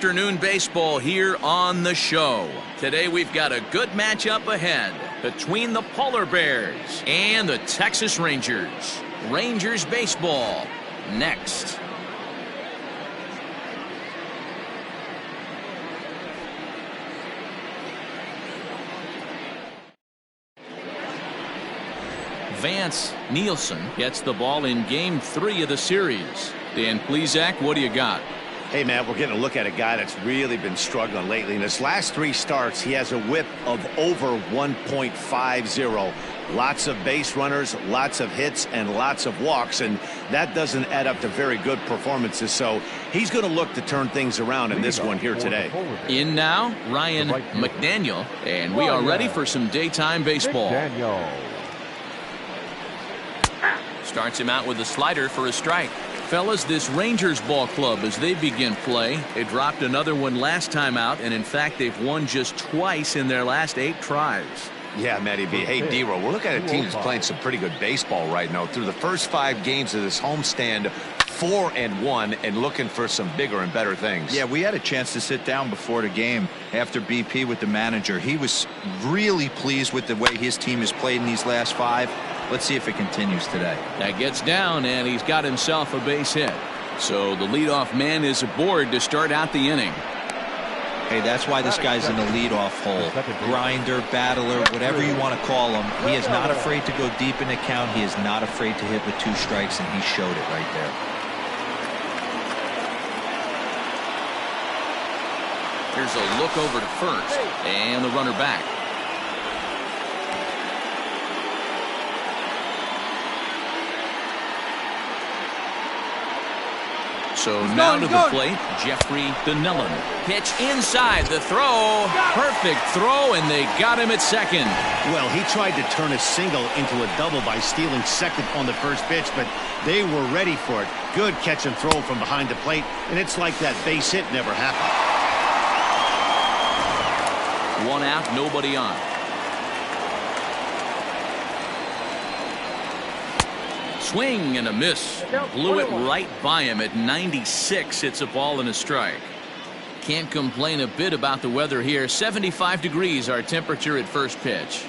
afternoon baseball here on the show. Today we've got a good matchup ahead between the Polar Bears and the Texas Rangers. Rangers baseball next. Vance Nielsen gets the ball in Game 3 of the series. Dan Plesac, what do you got? Hey, man, we're getting a look at a guy that's really been struggling lately. In his last 3 starts, he has a whip of over 1.50. Lots of base runners, lots of hits, and lots of walks, and that doesn't add up to very good performances. So he's going to look to turn things around in this one here today. In now, Ryan McDaniel, and we are ready for some daytime baseball. Starts him out with a slider for a strike. Fellas, this Rangers ball club, as they begin play, they dropped another one last time out, and in fact they've won just twice in their last 8 tries. Yeah, Matty B. Hey, D-Row, we're looking at a team that's playing some pretty good baseball right now. Through the first 5 games of this homestand, 4-1, and looking for some bigger and better things. Yeah, we had a chance to sit down before the game after BP with the manager. He was really pleased with the way his team has played in these last 5. Let's see if it continues today. That gets down, and he's got himself a base hit. So the leadoff man is aboard to start out the inning. Hey, that's why this guy's in the leadoff hole. Grinder, battler, whatever you want to call him. He is not afraid to go deep in the count. He is not afraid to hit with 2 strikes, and he showed it right there. Here's a look over to first, and the runner back. So now to the plate, Jeffrey Donnellan. Pitch inside, the throw. Perfect throw, and they got him at second. Well, he tried to turn a single into a double by stealing second on the first pitch, but they were ready for it. Good catch and throw from behind the plate, and it's like that base hit never happened. 1 out, nobody on. Swing and a miss. Blew it right by him at 96. It's a ball and a strike. Can't complain a bit about the weather here. 75 degrees our temperature at first pitch.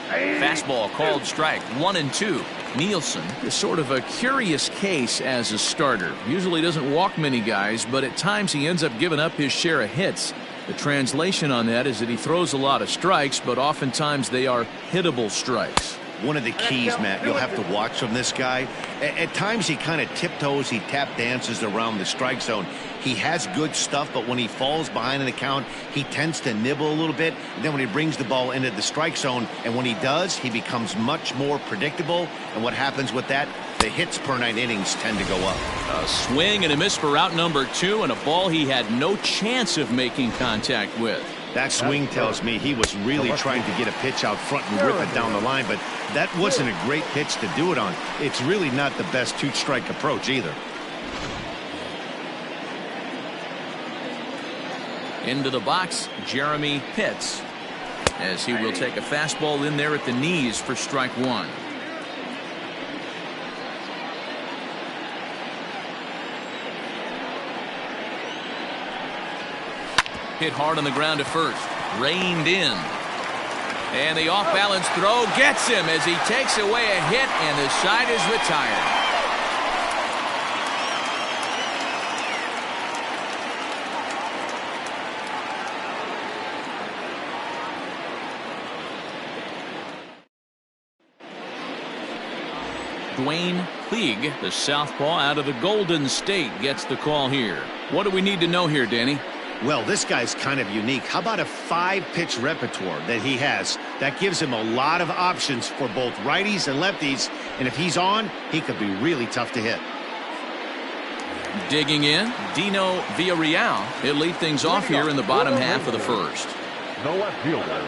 Fastball called strike. 1-2. Nielsen is sort of a curious case as a starter. Usually doesn't walk many guys, but at times he ends up giving up his share of hits. The translation on that is that he throws a lot of strikes, but oftentimes they are hittable strikes. One of the keys, Matt, you'll have to watch from this guy. At times he kind of tiptoes, he tap dances around the strike zone. He has good stuff, but when he falls behind in the count, he tends to nibble a little bit. And then when he brings the ball into the strike zone, and when he does, he becomes much more predictable. And what happens with that? The hits per 9 innings tend to go up. A swing and a miss for out number 2, and a ball he had no chance of making contact with. That swing tells me he was really trying to get a pitch out front and rip it down the line, but that wasn't a great pitch to do it on. It's really not the best 2-strike approach either. Into the box, Jeremy Pitts, as he will take a fastball in there at the knees for strike 1. Hit hard on the ground to first. Reined in. And the off-balance throw gets him as he takes away a hit, and the side is retired. Dwayne Puig, the southpaw out of the Golden State, gets the call here. What do we need to know here, Danny? Well, this guy's kind of unique. How about a 5-pitch repertoire that he has? That gives him a lot of options for both righties and lefties, and if he's on, he could be really tough to hit. Digging in, Dino Villarreal. He'll lead things off here in the bottom half of the first. The left fielder,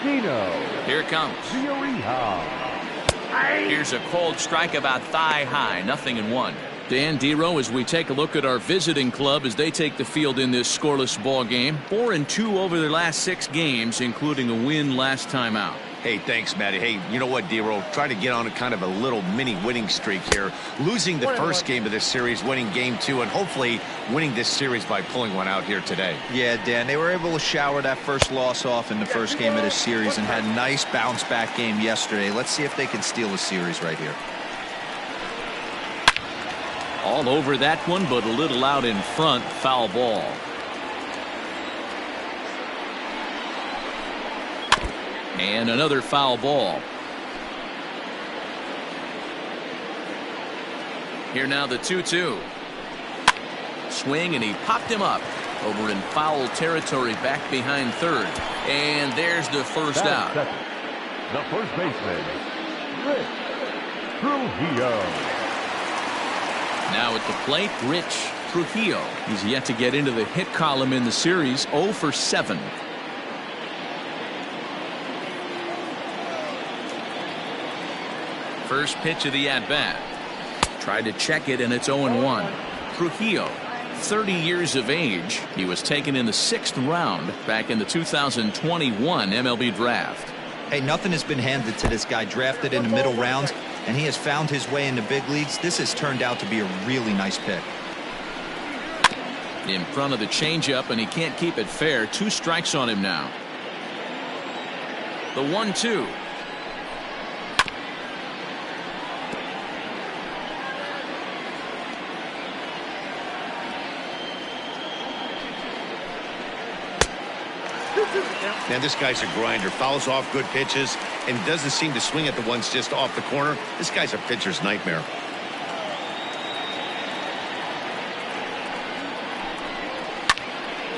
Dino. Here it comes. Villarreal. Here's a cold strike about thigh high, 0-1. Dan Dero, as we take a look at our visiting club as they take the field in this scoreless ball game. 4-2 over their last 6 games, including a win last time out. Hey, thanks, Matty. Hey, you know what, D-Roll? Try to get on a kind of a little mini winning streak here. Losing the first game of this series, winning game 2, and hopefully winning this series by pulling one out here today. Yeah, Dan, they were able to shower that first loss off in the first game of this series and had a nice bounce-back game yesterday. Let's see if they can steal a series right here. All over that one, but a little out in front. Foul ball. And another foul ball. Here now the 2-2. Swing, and he popped him up over in foul territory back behind third. And there's the first out. The first baseman, Rich Trujillo. Now at the plate, Rich Trujillo. He's yet to get into the hit column in the series, 0 for 7. First pitch of the at-bat. Tried to check it, and it's 0-1. Trujillo, 30 years of age. He was taken in the 6th round back in the 2021 MLB draft. Hey, nothing has been handed to this guy. Drafted in the middle rounds, and he has found his way in the big leagues. This has turned out to be a really nice pick. In front of the changeup, and he can't keep it fair. 2 strikes on him now. The 1-2. Man, this guy's a grinder. Fouls off good pitches and doesn't seem to swing at the ones just off the corner. This guy's a pitcher's nightmare.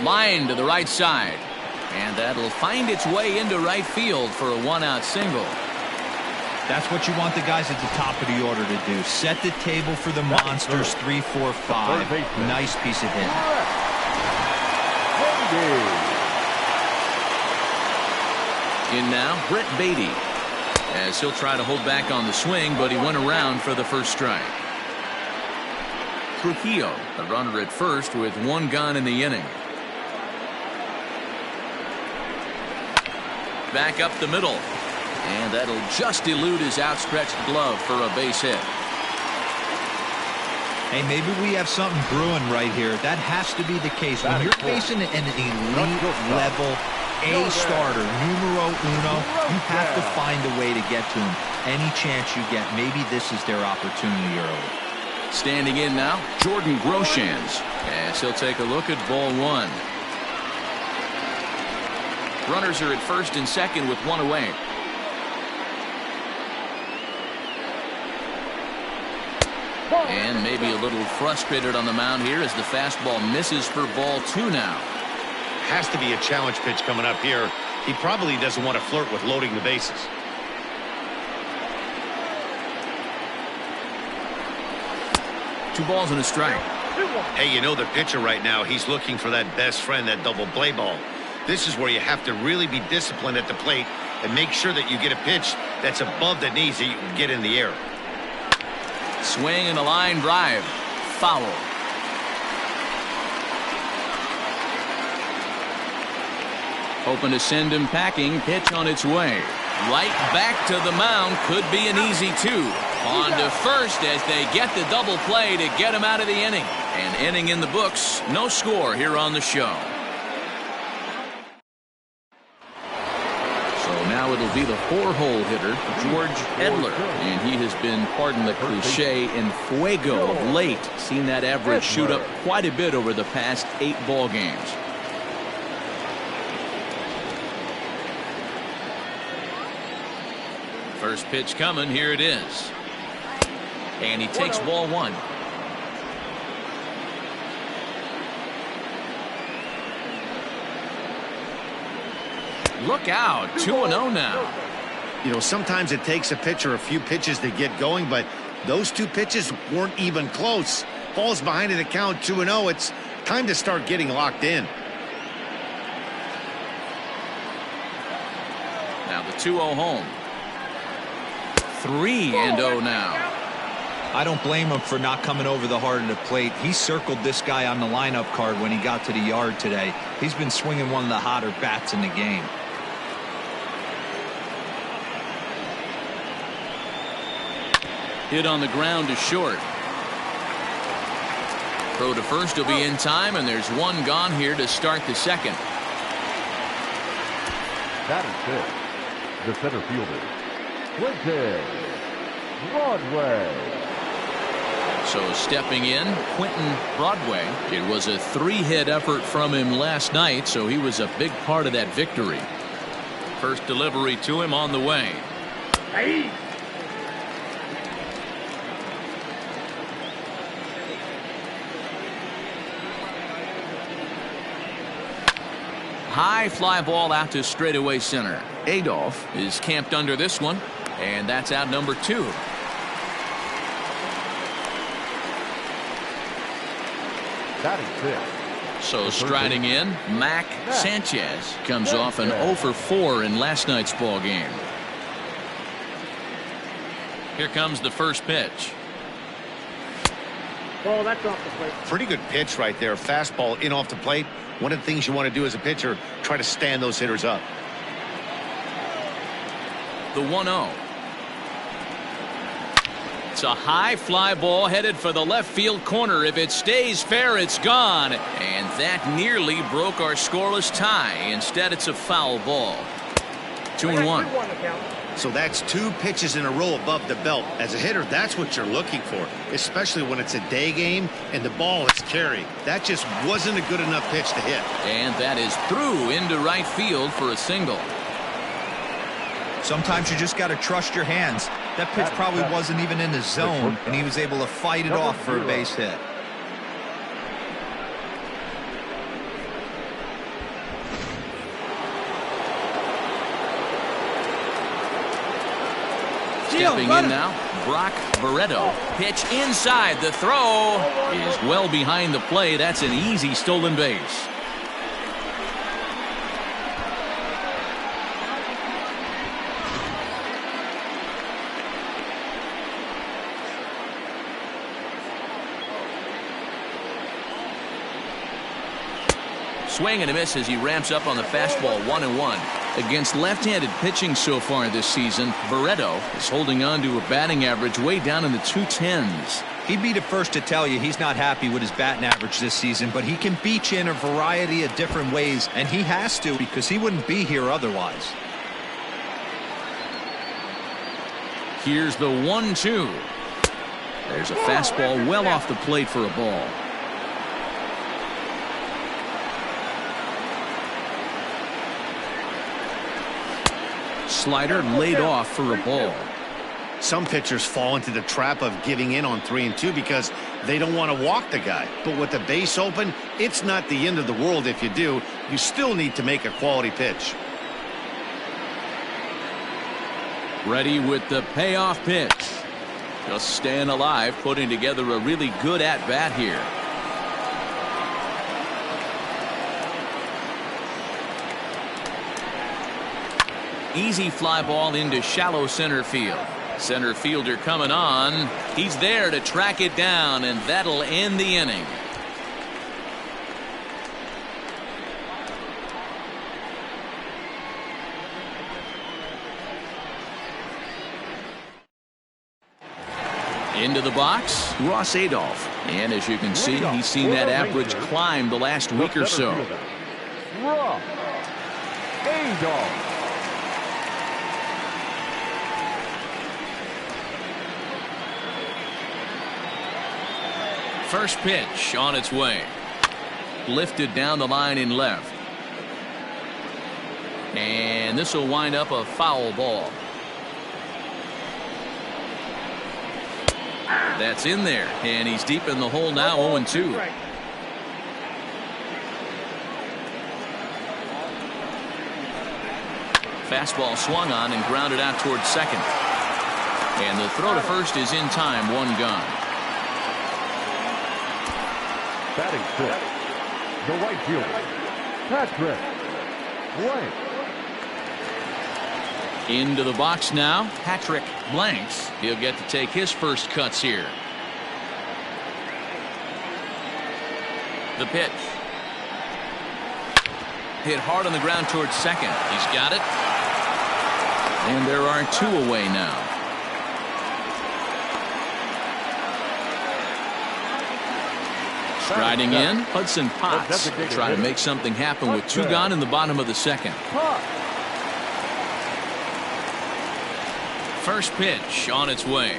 Line to the right side. And that'll find its way into right field for a 1-out single. That's what you want the guys at the top of the order to do. Set the table for the monsters. 3, 4, 5. Nice piece of hitting. In now, Brett Beatty, as he'll try to hold back on the swing, but he went around for the first strike. Trujillo, the runner at first with 1 gone in the inning. Back up the middle, and that'll just elude his outstretched glove for a base hit. Hey, maybe we have something brewing right here. That has to be the case. When you're facing an elite level A starter, numero uno, you have to find a way to get to him. Any chance you get, maybe this is their opportunity early. Standing in now, Jordan Groshans, as he'll take a look at ball 1. Runners are at first and second with 1 away. And maybe a little frustrated on the mound here as the fastball misses for ball 2 now. Has to be a challenge pitch coming up here. He probably doesn't want to flirt with loading the bases. 2 balls and a strike. Hey, you know the pitcher right now, he's looking for that best friend, that double play ball. This is where you have to really be disciplined at the plate and make sure that you get a pitch that's above the knees that you can get in the air. Swing and a line drive. Foul. Hoping to send him packing. Pitch on its way. Right back to the mound. Could be an easy 2. On to first as they get the double play to get him out of the inning. An inning in the books. No score here on the show. So now it'll be the 4-hole hitter, George Edler. And he has been, pardon the cliche, en fuego of late. Seen that average shoot up quite a bit over the past 8 ball games. First pitch coming. Here it is. And he takes ball 1. Look out. 2-0 now. You know, sometimes it takes a pitcher a few pitches to get going, but those 2 pitches weren't even close. Falls behind in the count, 2-0. It's time to start getting locked in. Now the 2-0 home. 3-0 now. I don't blame him for not coming over the heart of the plate. He circled this guy on the lineup card when he got to the yard today. He's been swinging one of the hotter bats in the game. Hit on the ground to short. Throw to first will be in time, and there's one gone here to start the second. That is it. The center fielder, Quentin Broadway. So stepping in, Quentin Broadway. It was a 3-hit effort from him last night, so he was a big part of that victory. First delivery to him on the way. Hey. High fly ball out to straightaway center. Adolph is camped under this one, and that's out number 2. That is it. So striding in, Mac Sanchez comes off an 0 for 4 in last night's ball game. Here comes the first pitch. Oh, that's off the plate. Pretty good pitch right there. Fastball in off the plate. One of the things you want to do as a pitcher, try to stand those hitters up. The 1-0. It's a high fly ball headed for the left field corner. If it stays fair, it's gone. And that nearly broke our scoreless tie. Instead, it's a foul ball. 2-1. So that's 2 pitches in a row above the belt. As a hitter, that's what you're looking for, especially when it's a day game and the ball is carried. That just wasn't a good enough pitch to hit. And that is through into right field for a single. Sometimes you just got to trust your hands. That pitch probably wasn't even in the zone, and he was able to fight it off for a base hit. Stepping in now, Brock Barreto. Pitch inside. The throw is well behind the play. That's an easy stolen base. Swing and a miss as he ramps up on the fastball. 1-1. Against left-handed pitching so far this season, Barreto is holding on to a batting average way down in the 210s. He'd be the first to tell you he's not happy with his batting average this season, but he can beat you in a variety of different ways, and he has to because he wouldn't be here otherwise. Here's the 1-2. There's a fastball well off the plate for a ball. Slider laid off for a ball. Some pitchers fall into the trap of giving in on 3 and 2 because they don't want to walk the guy. But with the base open, it's not the end of the world if you do. You still need to make a quality pitch. Ready with the payoff pitch. Just staying alive, putting together a really good at-bat here. Easy fly ball into shallow center field. Center fielder coming on. He's there to track it down, and that'll end the inning. Into the box, Ross Adolph. And as you can see, he's seen that average climb the last week or so. Ross Adolph. First pitch on its way. Lifted down the line in left. And this will wind up a foul ball. That's in there. And he's deep in the hole now, 0-2. Fastball swung on and grounded out towards second. And the throw to first is in time, 1 gone. Batting fifth, the right fielder, Patrick Blank. Into the box now, Patrick Blanks. He'll get to take his first cuts here. The pitch. Hit hard on the ground towards second. He's got it. And there are 2 away now. Striding in, Hudson Potts trying to make something happen with 2 gone in the bottom of the second. First pitch on its way.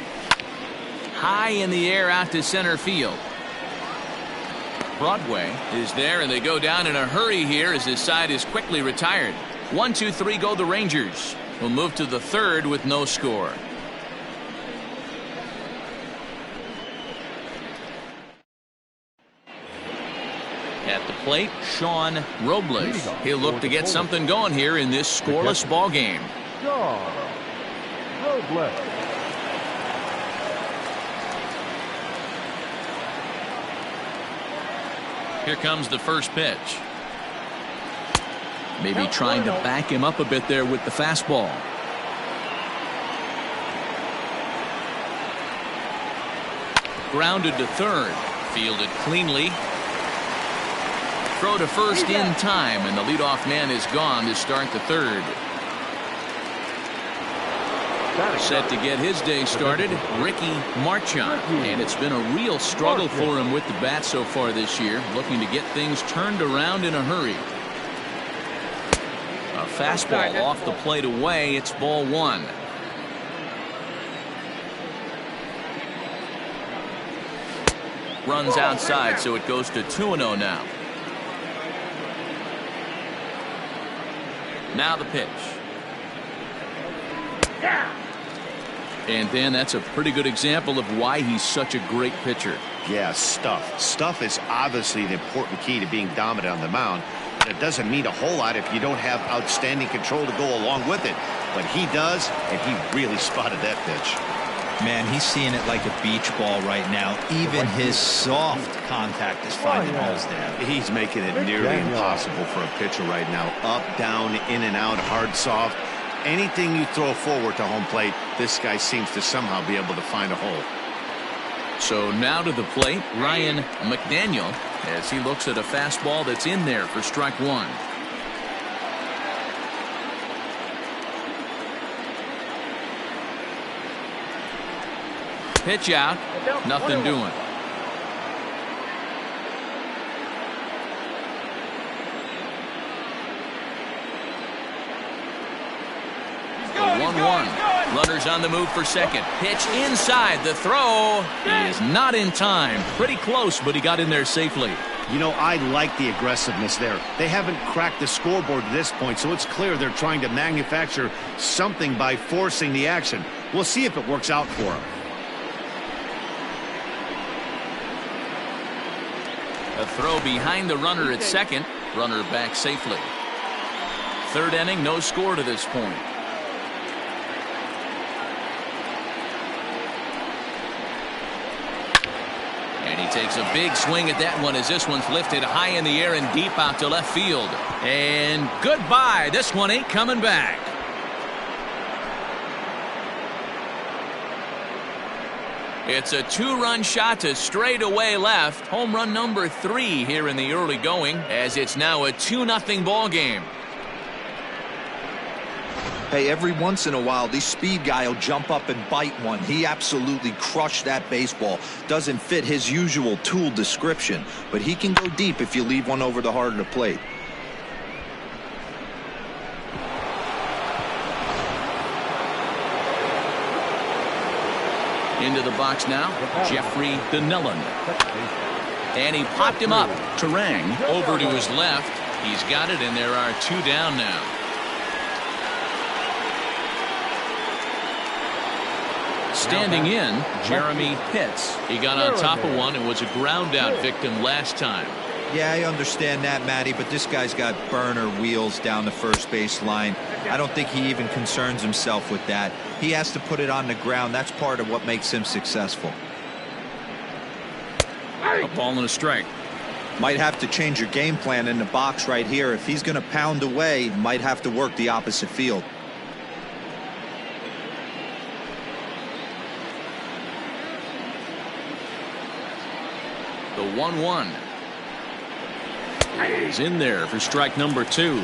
High in the air out to center field. Broadway is there, and they go down in a hurry here as his side is quickly retired. 1, 2, 3 go the Rangers. We'll move to the third with no score. At the plate, Sean Robles. He'll look to get something going here in this scoreless ball game. Robles. Here comes the first pitch. Maybe trying to back him up a bit there with the fastball. Grounded to third. Fielded cleanly. Throw to first in time, and the leadoff man is gone to start the third. Set to get his day started, Ricky Marchand. And it's been a real struggle for him with the bat so far this year, looking to get things turned around in a hurry. A fastball off the plate away. It's ball 1. Runs outside, so it goes to 2-0 now. Now the pitch. And then that's a pretty good example of why he's such a great pitcher. Yeah, stuff. Stuff is obviously the important key to being dominant on the mound. But it doesn't mean a whole lot if you don't have outstanding control to go along with it. But he does, and he really spotted that pitch. Man, he's seeing it like a beach ball right now. Even his soft contact is finding holes there. He's making it nearly impossible for a pitcher right now. Up, down, in and out, hard, soft. Anything you throw forward to home plate, this guy seems to somehow be able to find a hole. So now to the plate, Ryan McDaniel, as he looks at a fastball that's in there for strike 1. Pitch out, nothing doing. The 1-1. Runners on the move for second. Pitch inside. The throw is not in time. Pretty close, but he got in there safely. You know, I like the aggressiveness there. They haven't cracked the scoreboard at this point, so it's clear they're trying to manufacture something by forcing the action. We'll see if it works out for them. A throw behind the runner at second. Runner back safely. Third inning, no score to this point. And he takes a big swing at that one as this one's lifted high in the air and deep out to left field. And goodbye. This one ain't coming back. It's a 2-run shot to straightaway left. Home run number 3 here in the early going, as it's now a 2-0 ball game. Hey, every once in a while, this speed guy will jump up and bite one. He absolutely crushed that baseball. Doesn't fit his usual tool description, but he can go deep if you leave one over the heart of the plate. Into the box now, Jeffrey Donnellan. And he popped him up. Terang over to his left. He's got it, and there are 2 down now. Standing in, Jeremy Pitts. He got on top of one and was a ground out victim last time. Yeah, I understand that, Matty, but this guy's got burner wheels down the first base line. I don't think he even concerns himself with that. He has to put it on the ground. That's part of what makes him successful. A ball and a strike. Might have to change your game plan in the box right here. If he's going to pound away, might have to work the opposite field. The 1-1 is in there for strike number 2.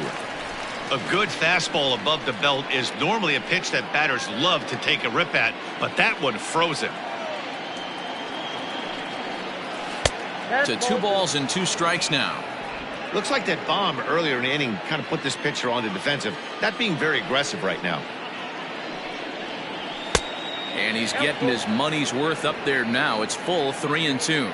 A good fastball above the belt is normally a pitch that batters love to take a rip at, but that one froze him. To 2 balls and 2 strikes now. Looks like that bomb earlier in the inning kind of put this pitcher on the defensive. Not being very aggressive right now. And he's getting his money's worth up there now. It's full 3-2.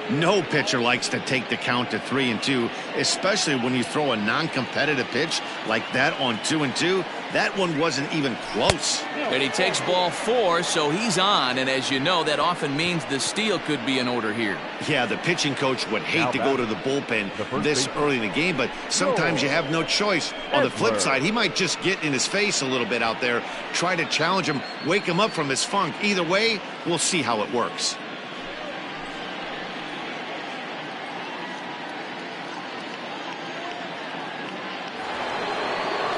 No pitcher likes to take the count to 3-2, especially when you throw a non-competitive pitch like that on 2-2. That one wasn't even close. And he takes ball 4, so he's on. And as you know, that often means the steal could be in order here. Yeah, the pitching coach would hate to go to the bullpen this early in the game, but sometimes you have no choice. On the flip side, he might just get in his face a little bit out there, try to challenge him, wake him up from his funk. Either way, we'll see how it works.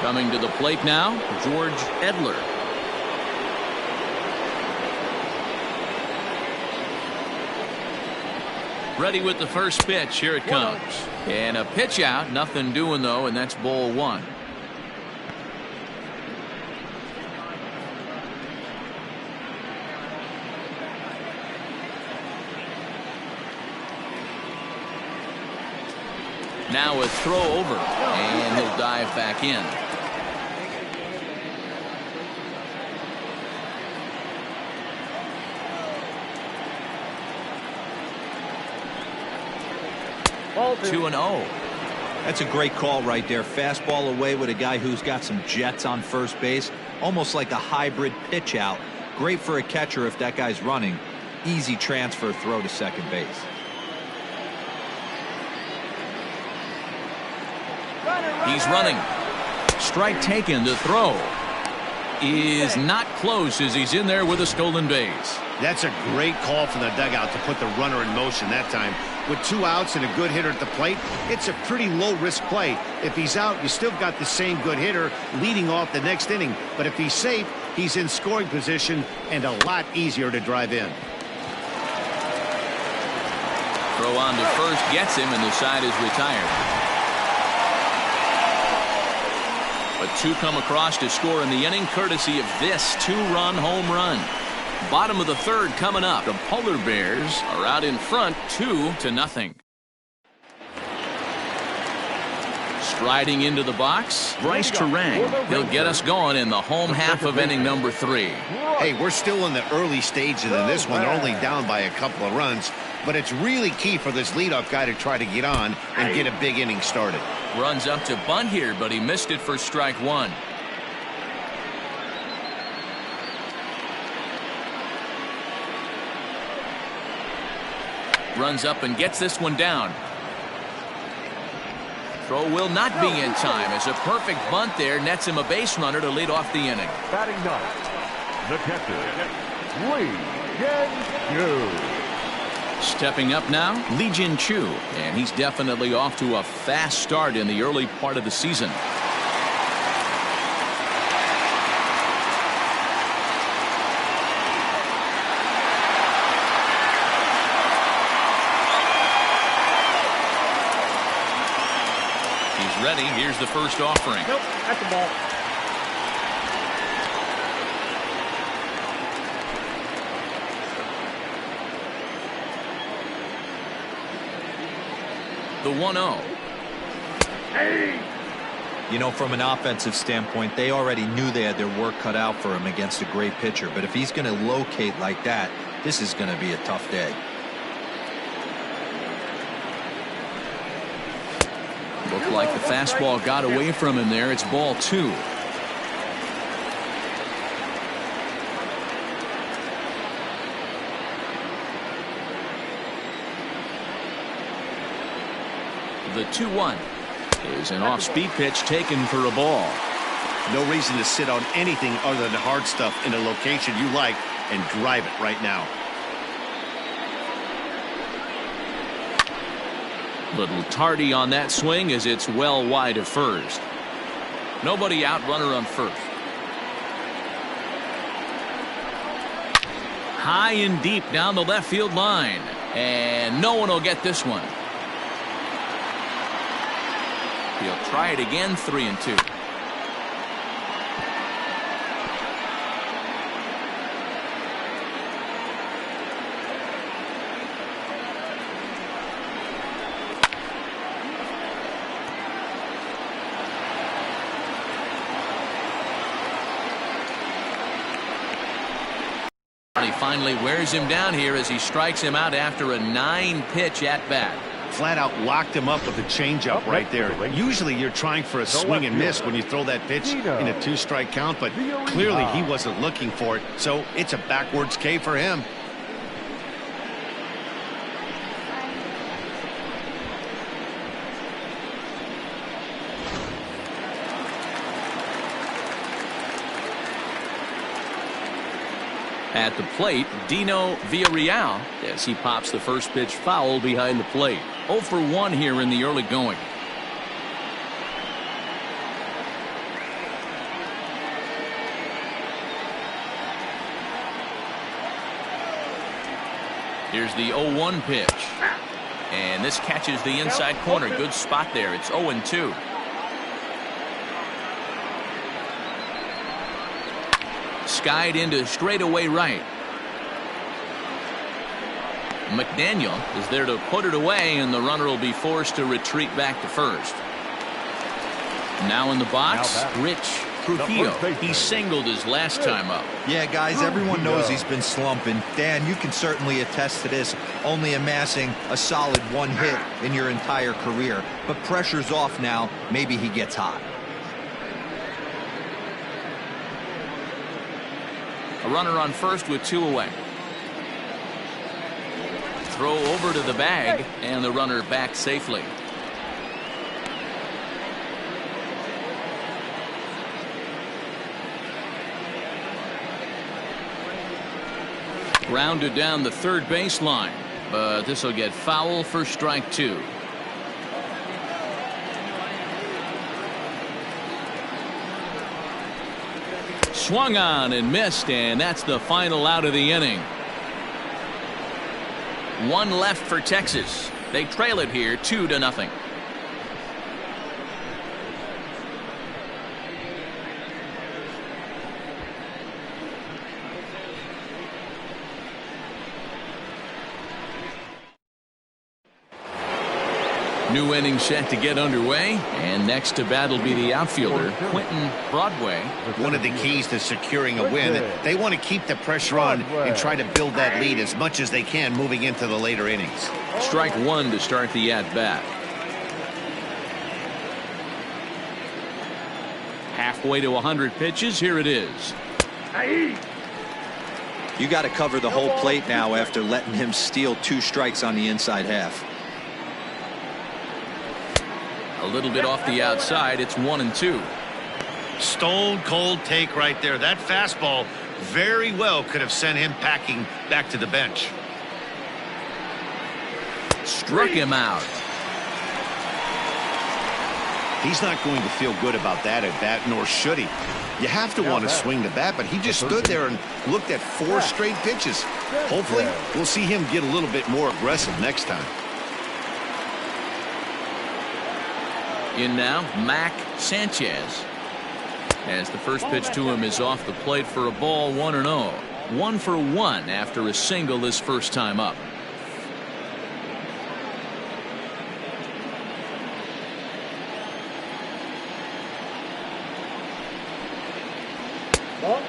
Coming to the plate now, George Edler. Ready with the first pitch. Here it comes. And a pitch out. Nothing doing, though, and that's ball 1. Now a throw over, and he'll dive back in. Ball 2-0. That's a great call right there. Fastball away with a guy who's got some jets on first base. Almost like a hybrid pitch out. Great for a catcher if that guy's running. Easy transfer throw to second base. He's running. Strike taken. The throw is not close as he's in there with a stolen base. That's a great call from the dugout to put the runner in motion that time. With 2 outs and a good hitter at the plate, it's a pretty low-risk play. If he's out, you still got the same good hitter leading off the next inning. But if he's safe, he's in scoring position and a lot easier to drive in. Throw on to first gets him, and the side is retired. But 2 come across to score in the inning, courtesy of this 2-run home run. Bottom of the 3rd coming up. The Polar Bears are out in front 2-0. Striding into the box, Bryce Terang. He'll get us going in the home half of inning number 3. Hey, we're still in the early stages of this one. They're only down by a couple of runs, but it's really key for this leadoff guy to try to get on and get a big inning started. Runs up to bunt here, but he missed it for strike 1. Runs up and gets this one down. Throw will not be in time as a perfect bunt there nets him a base runner to lead off the inning. Batting 9, the catcher, Lee Jin-Chu. Stepping up now, Lee Jin-Chu, and he's definitely off to a fast start in the early part of the season. He's ready. Here's the first offering. Nope, at the ball. The 1-0. You know, from an offensive standpoint, they already knew they had their work cut out for him against a great pitcher. But if he's going to locate like that, this is going to be a tough day. Looked like the fastball got away from him there. It's ball 2. The 2-1 is an off-speed pitch taken for a ball. No reason to sit on anything other than hard stuff in a location you like and drive it right now. Little tardy on that swing as it's well wide of first. Nobody out, runner on first. High and deep down the left field line. And no one will get this one. He'll try it again, 3-2. He finally wears him down here as he strikes him out after a 9-pitch at-bat. Flat out locked him up with a changeup right there. Usually you're trying for a swing and miss when you throw that pitch in a 2-strike count, but clearly he wasn't looking for it, so it's a backwards K for him. At the plate, Dino Villarreal as he pops the first pitch foul behind the plate. 0 for 1 here in the early going. Here's the 0-1 pitch. And this catches the inside corner. Good spot there. It's 0-2. Skied into straightaway right. McDaniel is there to put it away, and the runner will be forced to retreat back to first. Now in the box, Rich Trujillo. He singled his last time up. Yeah, guys, everyone knows he's been slumping. Dan, you can certainly attest to this, only amassing a solid 1 hit in your entire career. But pressure's off now. Maybe he gets hot. A runner on first with 2 away. Throw over to the bag, and the runner back safely. Grounded down the third baseline, but this will get foul for strike 2. Swung on and missed, and that's the final out of the inning. 1 left for Texas. They trail it here 2-0. New inning set to get underway, and next to bat will be the outfielder, Quentin Broadway. One of the keys to securing a win, they want to keep the pressure on and try to build that lead as much as they can moving into the later innings. Strike 1 to start the at-bat. Halfway to 100 pitches, here it is. You got to cover the whole plate now after letting him steal 2 strikes on the inside half. A little bit off the outside. It's 1-2. Stone cold take right there. That fastball very well could have sent him packing back to the bench. Struck him out. He's not going to feel good about that at bat, nor should he. You have to want to swing the bat, but he just stood there and looked at 4 straight pitches. Hopefully, we'll see him get a little bit more aggressive next time. In now, Mac Sanchez. As the first pitch to him is off the plate for a ball, 1-0. 1 for 1 after a single his first time up.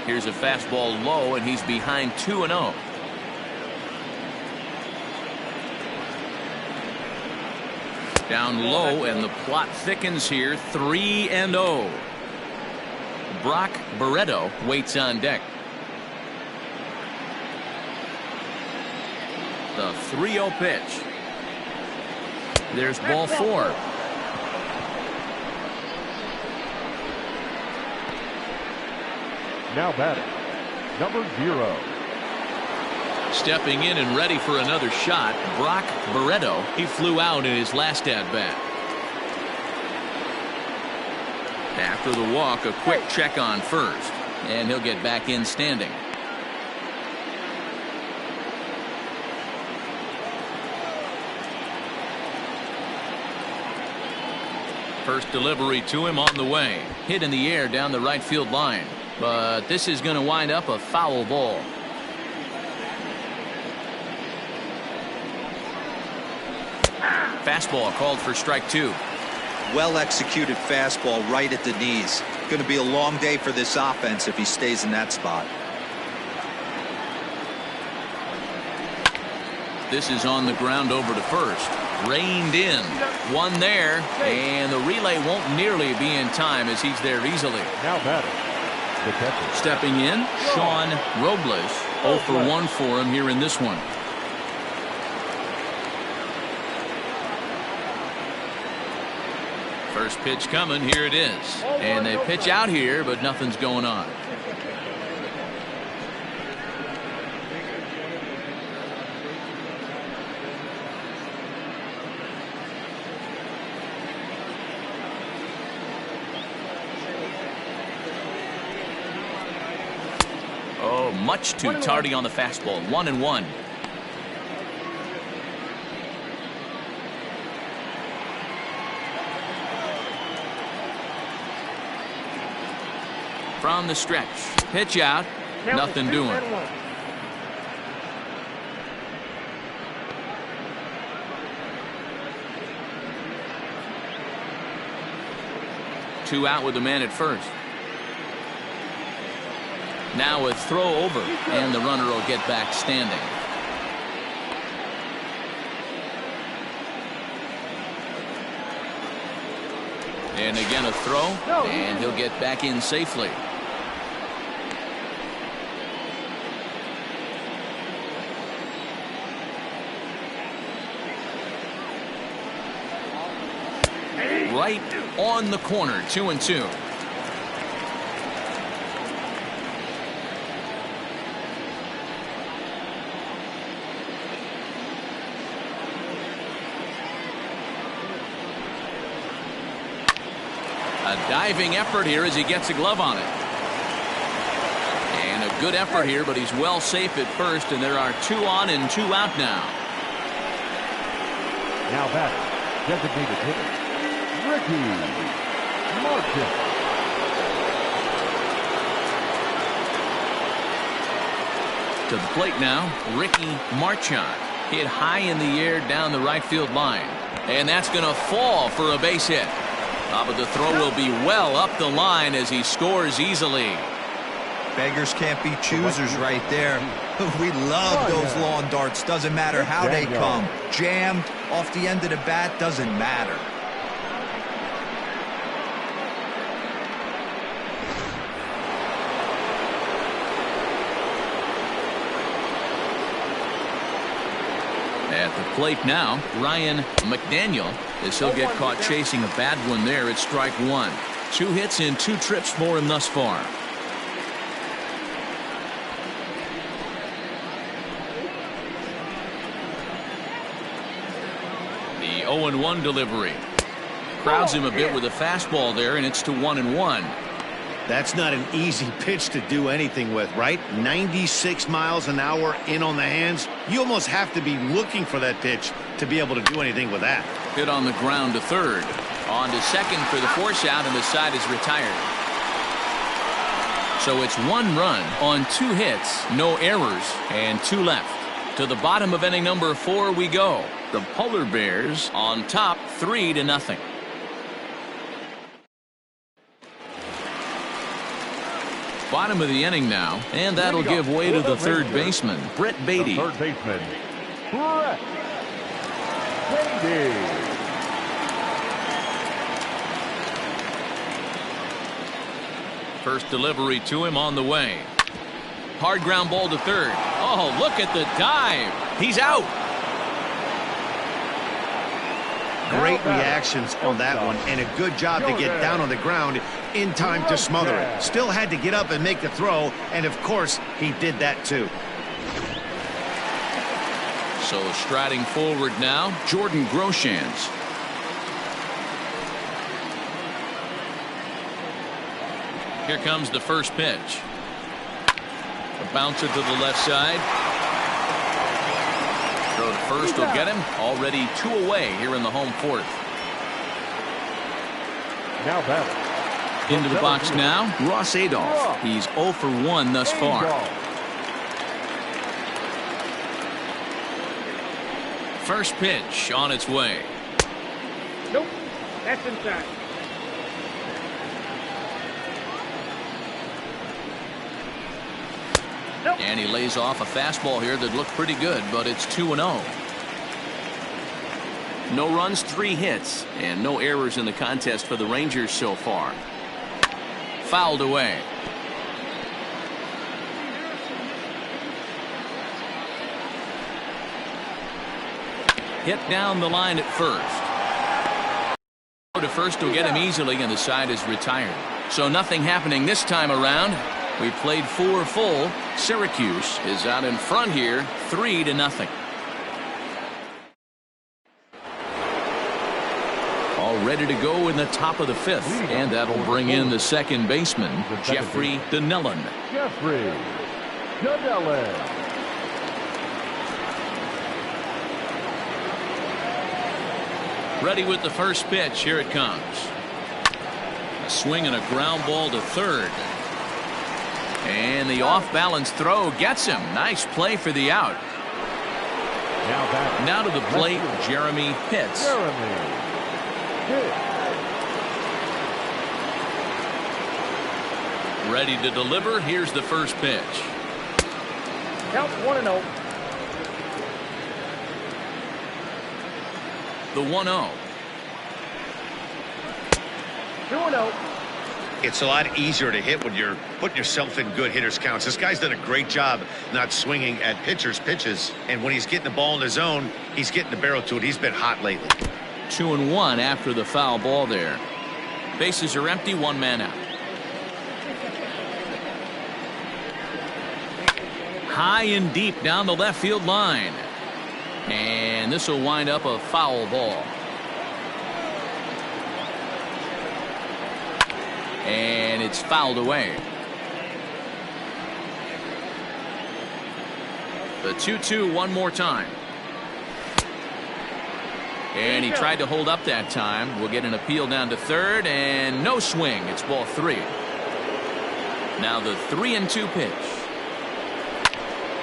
Here's a fastball low, and he's behind 2-0. Down low, and the plot thickens here. 3-0. Brock Barreto waits on deck. The 3-0 pitch. There's ball 4. Now batting, number 0. Stepping in and ready for another shot, Brock Barreto. He flew out in his last at-bat. After the walk, a quick check on first, and he'll get back in standing. First delivery to him on the way. Hit in the air down the right field line, but this is going to wind up a foul ball. Fastball called for strike 2. Well executed fastball right at the knees. Going to be a long day for this offense if he stays in that spot. This is on the ground over to first. Reined in. One there. And the relay won't nearly be in time as he's there easily. Now batter, the catcher. Stepping in, Sean Robles. 0 for 1 for him here in this one. First pitch coming. Here it is. And they pitch out here, but nothing's going on. Oh, much too tardy on the fastball. 1-1. From the stretch. Pitch out. Nothing doing. Two out with the man at first. Now a throw over, and the runner will get back standing. And again a throw, and he'll get back in safely. Right on the corner, 2-2. A diving effort here as he gets a glove on it. And a good effort here, but he's well safe at first, and there are 2 on and 2 out now. Now batter, designated hitter, Ricky Martin. To the plate now, Ricky Marchand. Hit high in the air down the right field line. And that's going to fall for a base hit. But the throw will be well up the line as he scores easily. Beggars can't be choosers right there. We love those lawn darts. Doesn't matter how they come. Jammed off the end of the bat, doesn't matter. At the plate now, Ryan McDaniel, as he'll get caught chasing a bad one there at strike 1. 2 hits in 2 trips for him thus far. The 0-1 delivery. Crowds him a bit with a fastball there, and it's to 1-1. That's not an easy pitch to do anything with, right? 96 miles an hour in on the hands. You almost have to be looking for that pitch to be able to do anything with that. Hit on the ground to third. On to second for the force out, and the side is retired. So it's 1 run on 2 hits, no errors, and 2 left. To the bottom of inning number 4 we go. The Polar Bears on top 3-0. Bottom of the inning now, and that'll give way to the third baseman, Brett Beatty. The third baseman, Brett Beatty. First delivery to him on the way. Hard ground ball to third. Oh, look at the dive. He's out. Great reactions on that one, and a good job to get down on the ground in time to smother it. Still had to get up and make the throw, and of course he did that too. So striding forward now, Jordan Groshans. Here comes the first pitch. A bouncer to the left side. Throw to first will get him. Already 2 away here in the home 4th. Now batter. Into the box now, Ross Adolph. He's 0 for 1 thus far. First pitch on its way. Nope, that's inside. And he lays off a fastball here that looked pretty good, but it's 2-0. No runs, 3 hits, and no errors in the contest for the Rangers so far. Fouled away. Hit down the line at first. To first will get him easily, and the side is retired. So nothing happening this time around. We played 4 full. Syracuse is out in front here, 3-0. All ready to go in the top of the 5th, and that'll bring in the second baseman, Jeffrey Donnellan. Jeffrey Donnellan. Ready with the first pitch. Here it comes. A swing and a ground ball to third. And the off-balance throw gets him. Nice play for the out. Now to the plate, Jeremy Pitts. Ready to deliver. Here's the first pitch. Count 1-0. The 1-0. 2-0. It's a lot easier to hit when you're putting yourself in good hitters counts. This guy's done a great job not swinging at pitchers' pitches. And when he's getting the ball in the zone, he's getting the barrel to it. He's been hot lately. 2-1 after the foul ball there. Bases are empty, 1 man out. High and deep down the left field line. And this will wind up a foul ball. And it's fouled away. The 2-2 one more time. And he tried to hold up that time. We'll get an appeal down to third, and no swing. It's ball 3. Now the 3-2 pitch.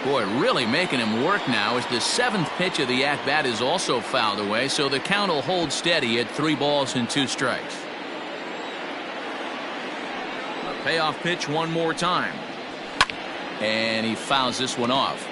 Boy, really making him work now as the 7th pitch of the at-bat is also fouled away, so the count will hold steady at 3 balls and 2 strikes. The payoff pitch one more time. And he fouls this one off.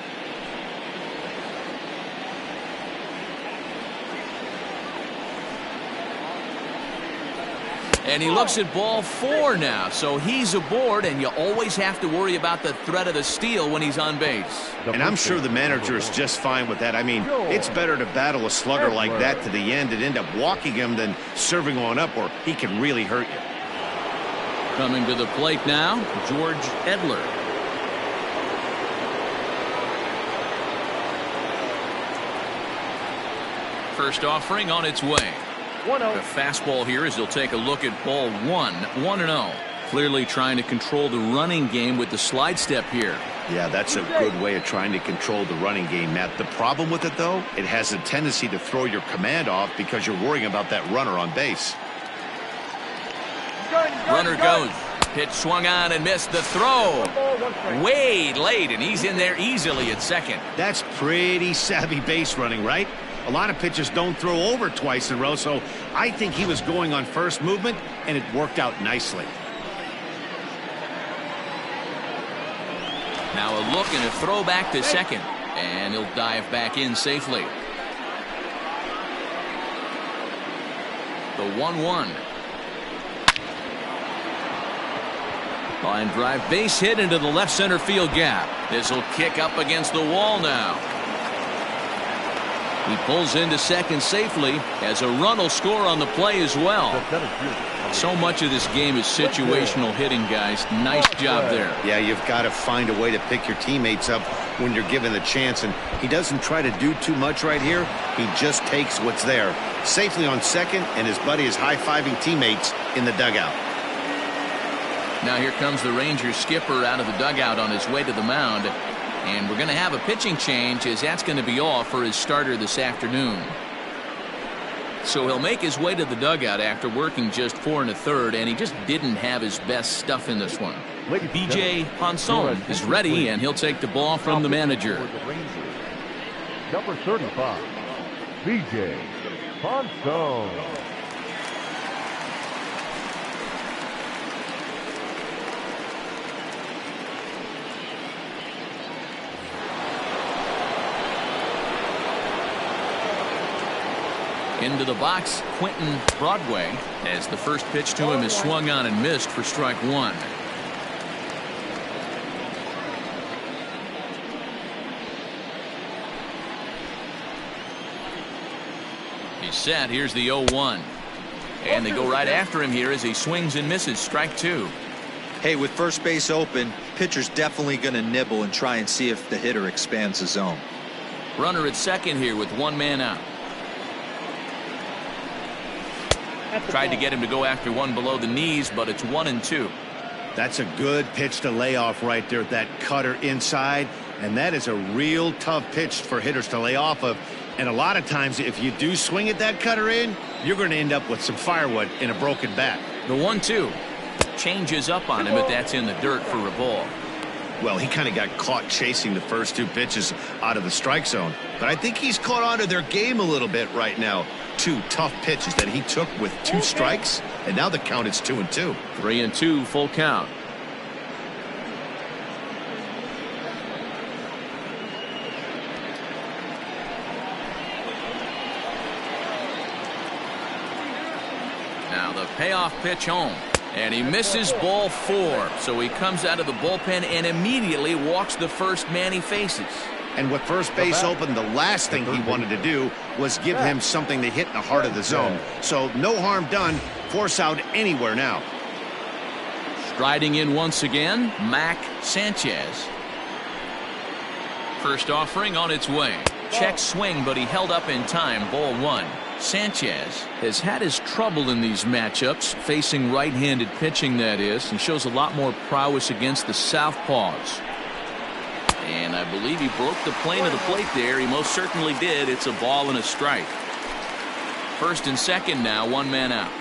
And he looks at ball 4 now, so he's aboard, and you always have to worry about the threat of the steal when he's on base. And I'm sure the manager is just fine with that. I mean, it's better to battle a slugger like that to the end and end up walking him than serving one up, or he can really hurt you. Coming to the plate now, George Edler. First offering on its way. 1-0. The fastball here as he'll take a look at ball 1-0. Clearly trying to control the running game with the slide step here. Yeah, that's a good way of trying to control the running game, Matt. The problem with it, though, it has a tendency to throw your command off because you're worrying about that runner on base. Runner goes. Pitch swung on and missed the throw. Way late, and he's in there easily at second. That's pretty savvy base running, right? A lot of pitchers don't throw over twice in a row, so I think he was going on first movement, and it worked out nicely. Now a look and a throw back to second, and he'll dive back in safely. The 1-1. Line drive base hit into the left center field gap. This will kick up against the wall now. He pulls into second safely as a run will score on the play as well. So much of this game is situational hitting, guys. Nice job there. Yeah, you've got to find a way to pick your teammates up when you're given the chance, and he doesn't try to do too much right here. He just takes what's there. Safely on second, and his buddy is high-fiving teammates in the dugout. Now here comes the Rangers skipper out of the dugout on his way to the mound. And we're going to have a pitching change, as that's going to be all for his starter this afternoon. So he'll make his way to the dugout after working just 4 1/3, and he just didn't have his best stuff in this one. B.J. Ponson is ready, and he'll take the ball from the manager. Number 35, B.J. Ponson. Into the box, Quentin Broadway, as the first pitch to him is swung on and missed for strike one. He's set. Here's the 0-1. And they go right after him here as he swings and misses. Strike two. Hey, with first base open, pitcher's definitely going to nibble and try and see if the hitter expands the zone. Runner at second here with one man out. Tried to get him to go after one below the knees, but it's 1-2. That's a good pitch to lay off right there, that cutter inside. And that is a real tough pitch for hitters to lay off of. And a lot of times, if you do swing at that cutter in, you're going to end up with some firewood in a broken bat. The 1-2 changes up on him, but that's in the dirt for a ball. Well, he kind of got caught chasing the first two pitches out of the strike zone. But I think he's caught on to their game a little bit right now. Two tough pitches that he took with two strikes, and now the count is 2-2. 3-2, full count. Now the payoff pitch home. And he misses ball four. So he comes out of the bullpen and immediately walks the first man he faces. And with first base open, the last thing he wanted to do was give him something to hit in the heart of the zone. So no harm done. Force out anywhere now. Striding in once again, Mac Sanchez. First offering on its way. Check swing, but he held up in time. Ball one. Sanchez has had his trouble in these matchups, facing right-handed pitching, that is, and shows a lot more prowess against the southpaws. And I believe he broke the plane of the plate there. He most certainly did. It's a ball and a strike. First and second now, one man out.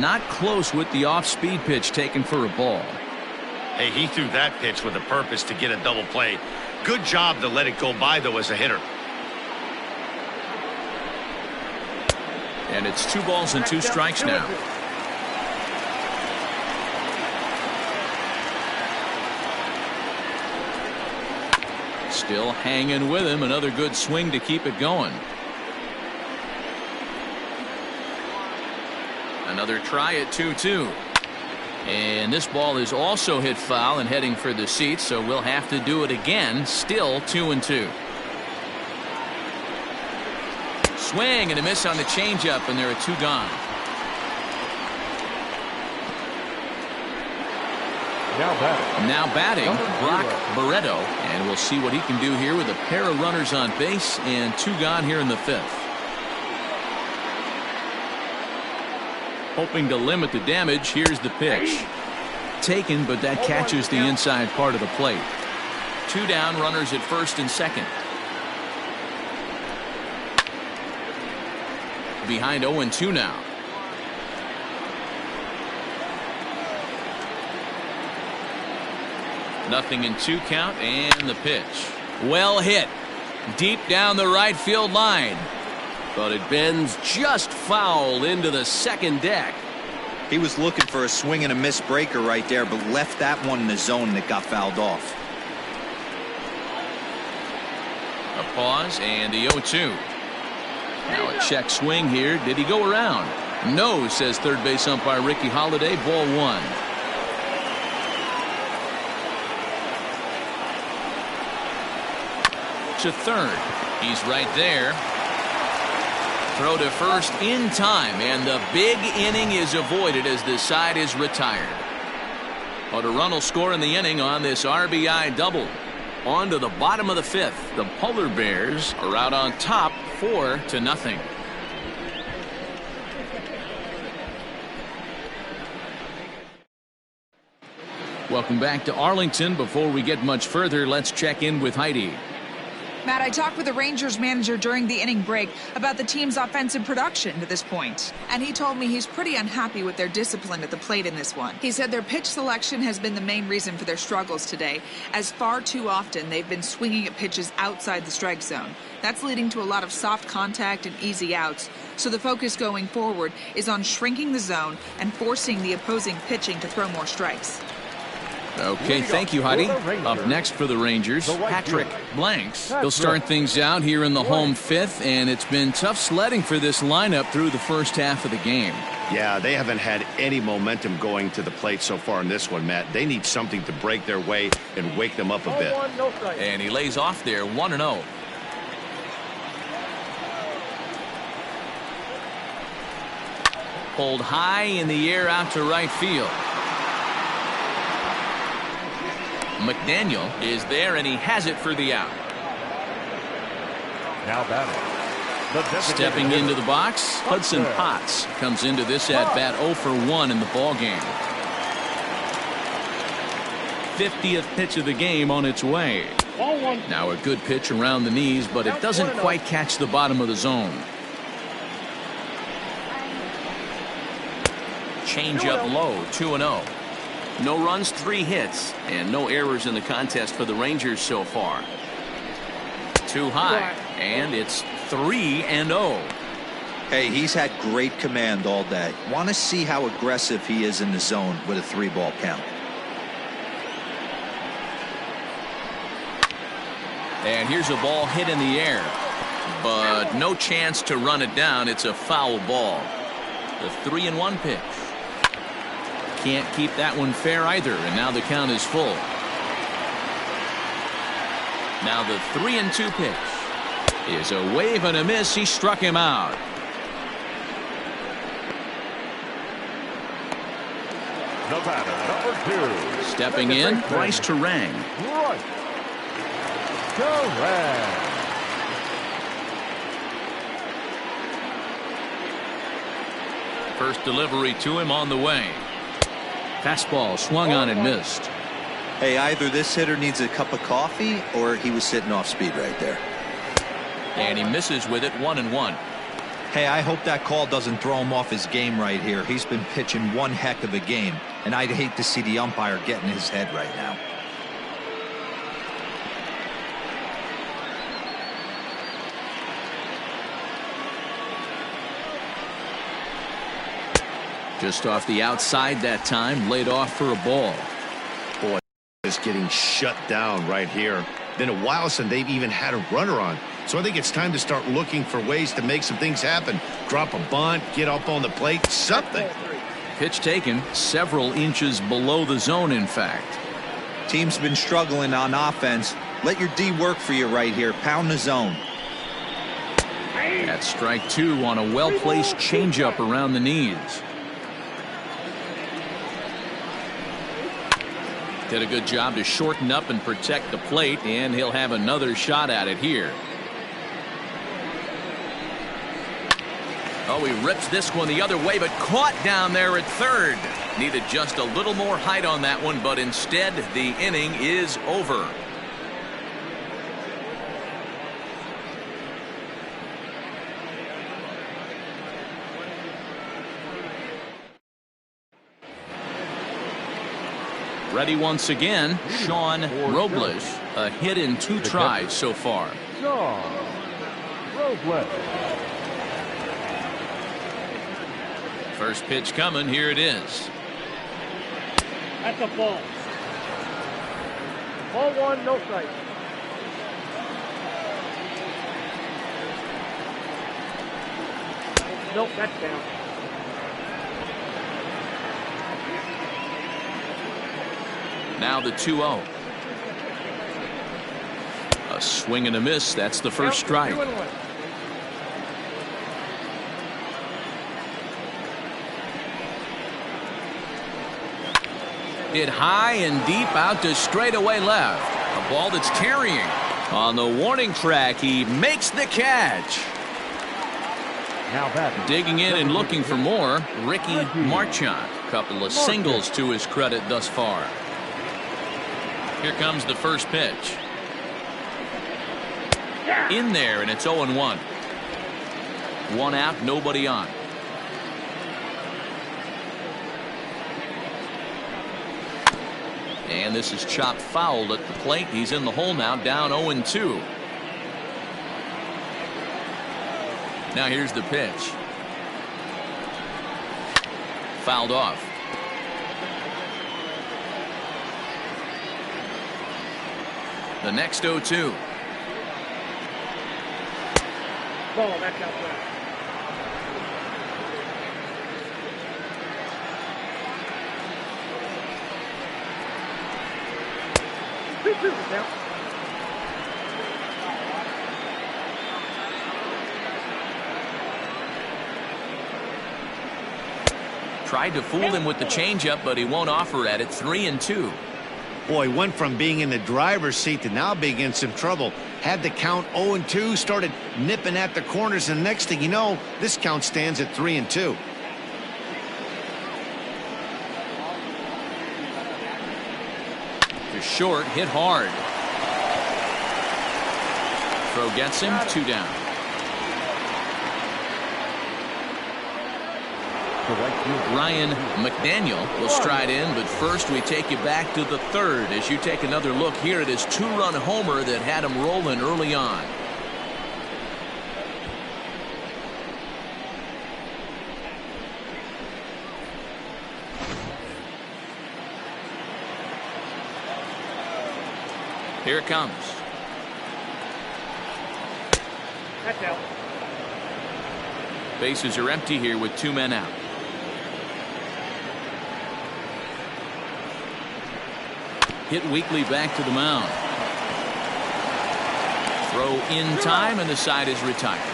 Not close with the off-speed pitch taken for a ball. Hey, he threw that pitch with a purpose to get a double play. Good job to let it go by, though, as a hitter. And it's 2 balls and 2 strikes now. Still hanging with him. Another good swing to keep it going. Another try at 2-2. And this ball is also hit foul and heading for the seats, so we'll have to do it again. Still 2-2. Swing and a miss on the changeup, and there are 2 gone. Now batting, Brock Barreto, and we'll see what he can do here with a pair of runners on base and 2 gone here in the 5th. Hoping to limit the damage. Here's the pitch. Taken, but that catches the inside part of the plate. 2 down, runners at first and second. Behind 0-2 now. Nothing in 2 count, and the pitch. Well hit. Deep down the right field line. But it bends just foul into the second deck. He was looking for a swing and a miss breaker right there, but left that one in the zone that got fouled off. A pause and the 0-2. Now a check swing here. Did he go around? No, says third base umpire Ricky Holiday. Ball 1. To third. He's right there. Throw to first in time, and the big inning is avoided as the side is retired. But a run will score in the inning on this RBI double. On to the bottom of the 5th. The Polar Bears are out on top 4-0. Welcome back to Arlington. Before we get much further, let's check in with Heidi. Matt, I talked with the Rangers manager during the inning break about the team's offensive production to this point, and he told me he's pretty unhappy with their discipline at the plate in this one. He said their pitch selection has been the main reason for their struggles today, as far too often they've been swinging at pitches outside the strike zone. That's leading to a lot of soft contact and easy outs, so the focus going forward is on shrinking the zone and forcing the opposing pitching to throw more strikes. Okay, thank you, Heidi. Up next for the Rangers, Patrick Blanks. He'll start things out here in the home fifth, and it's been tough sledding for this lineup through the first half of the game. Yeah, they haven't had any momentum going to the plate so far in this one, Matt. They need something to break their way and wake them up a bit. And he lays off there, 1-0. Pulled high in the air out to right field. McDaniel is there, and he has it for the out. Now batting. Stepping into the box, Hudson Potts comes into this at-bat 0 for 1 in the ballgame. 50th pitch of the game on its way. Now a good pitch around the knees, but it doesn't quite catch the bottom of the zone. Change up low, 2-0. No runs, 3 hits, and no errors in the contest for the Rangers so far. Too high, and it's 3-0. Hey, he's had great command all day. Want to see how aggressive he is in the zone with a 3-ball count. And here's a ball hit in the air, but no chance to run it down. It's a foul ball. The 3-1 pitch. Can't keep that one fair either, and now the count is full. Now the 3-2 pitch is a wave and a miss. He struck him out. The batter, number 2. Stepping in, Bryce Terang. Right. Terang. First delivery to him on the way. Fastball swung on and missed. Hey, either this hitter needs a cup of coffee or he was sitting off speed right there. And he misses with it, 1-1. Hey, I hope that call doesn't throw him off his game right here. He's been pitching one heck of a game, and I'd hate to see the umpire get in his head right now. Just off the outside that time, laid off for a ball. Boy, is getting shut down right here. Been a while since they've even had a runner on. So I think it's time to start looking for ways to make some things happen. Drop a bunt, get up on the plate, something. Pitch taken several inches below the zone, in fact. Team's been struggling on offense. Let your D work for you right here. Pound the zone. That's strike 2 on a well-placed changeup around the knees. Did a good job to shorten up and protect the plate, and he'll have another shot at it here. Oh, he rips this one the other way, but caught down there at third. Needed just a little more height on that one, but instead the inning is over. Ready once again, Sean Robles. A hit in 2 tries so far. Sean Robles. First pitch coming. Here it is. That's a ball. Ball 1, no strike. Nope, that's down. Now the 2-0. A swing and a miss. That's the first strike. 2-1. Hit high and deep out to straightaway left. A ball that's carrying. On the warning track, he makes the catch. Now batting. Digging in and looking for more, Ricky Marchant. Couple of singles to his credit thus far. Here comes the first pitch. In there, and it's 0-1. 1 out, nobody on. And this is chopped foul at the plate. He's in the hole now, down 0-2. Now here's the pitch. Fouled off. The next 0-2. Ball, that's outside. Now. Tried to fool him with the changeup, but he won't offer at it. 3-2. Boy, went from being in the driver's seat to now being in some trouble. Had the count 0-2, started nipping at the corners, and next thing you know, this count stands at 3-2. To short, hit hard. Throw gets him, 2 down. Ryan McDaniel will stride in, but first we take you back to the third as you take another look here at his 2-run homer that had him rolling early on. Here it comes. That's out. Bases are empty here with 2 men out. Hit weakly back to the mound. Throw in time, and the side is retired.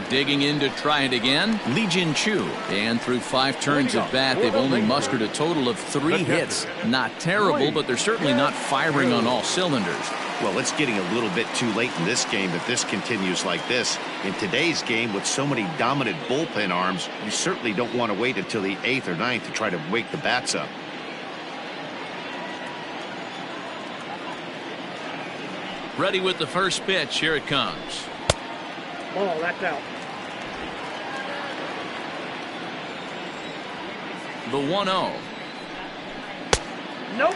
Digging in to try it again, Lee Jin Chu. And through 5 turns at bat, they've only mustered a total of 3 hits. Not terrible, but they're certainly not firing on all cylinders. Well, it's getting a little bit too late in this game if this continues like this. In today's game, with so many dominant bullpen arms, you certainly don't want to wait until the 8th or 9th to try to wake the bats up. Ready with the first pitch. Here it comes. Ball, that's out. The 1-0. Nope.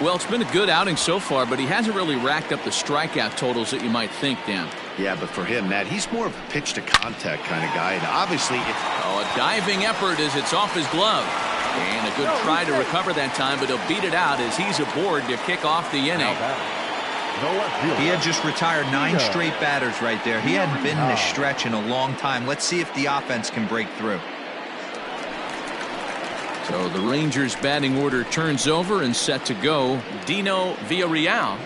Well, it's been a good outing so far, but he hasn't really racked up the strikeout totals that you might think, Dan. Yeah, but for him, Matt, he's more of a pitch-to-contact kind of guy, and obviously it's... Oh, a diving effort as it's off his glove. And a good try to recover that time, but he'll beat it out as he's aboard to kick off the inning. He had just retired 9 straight batters right there. He hadn't been in this stretch in a long time. Let's see if the offense can break through. So the Rangers batting order turns over and set to go. Dino Villarreal.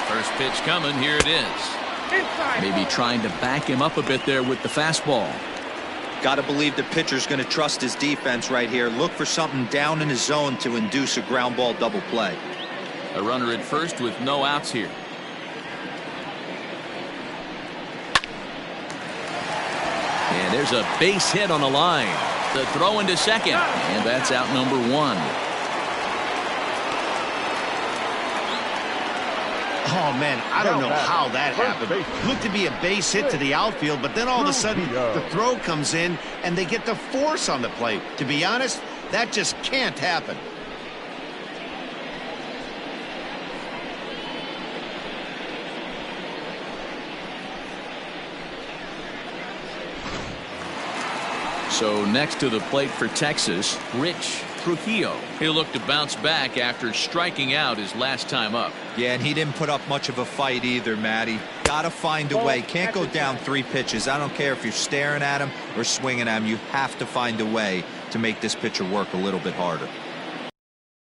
First pitch coming. Here it is. Maybe trying to back him up a bit there with the fastball. Got to believe the pitcher's going to trust his defense right here. Look for something down in his zone to induce a ground ball double play. A runner at first with no outs here. And there's a base hit on the line. The throw into second. And that's out number 1. Oh, man, I don't know how that happened. Looked to be a base hit to the outfield, but then all of a sudden the throw comes in and they get the force on the play. To be honest, that just can't happen. So next to the plate for Texas, Rich Trujillo. He'll look to bounce back after striking out his last time up. Yeah, and he didn't put up much of a fight either, Matty. Got to find a way. Can't go down 3 pitches. I don't care if you're staring at him or swinging at him. You have to find a way to make this pitcher work a little bit harder.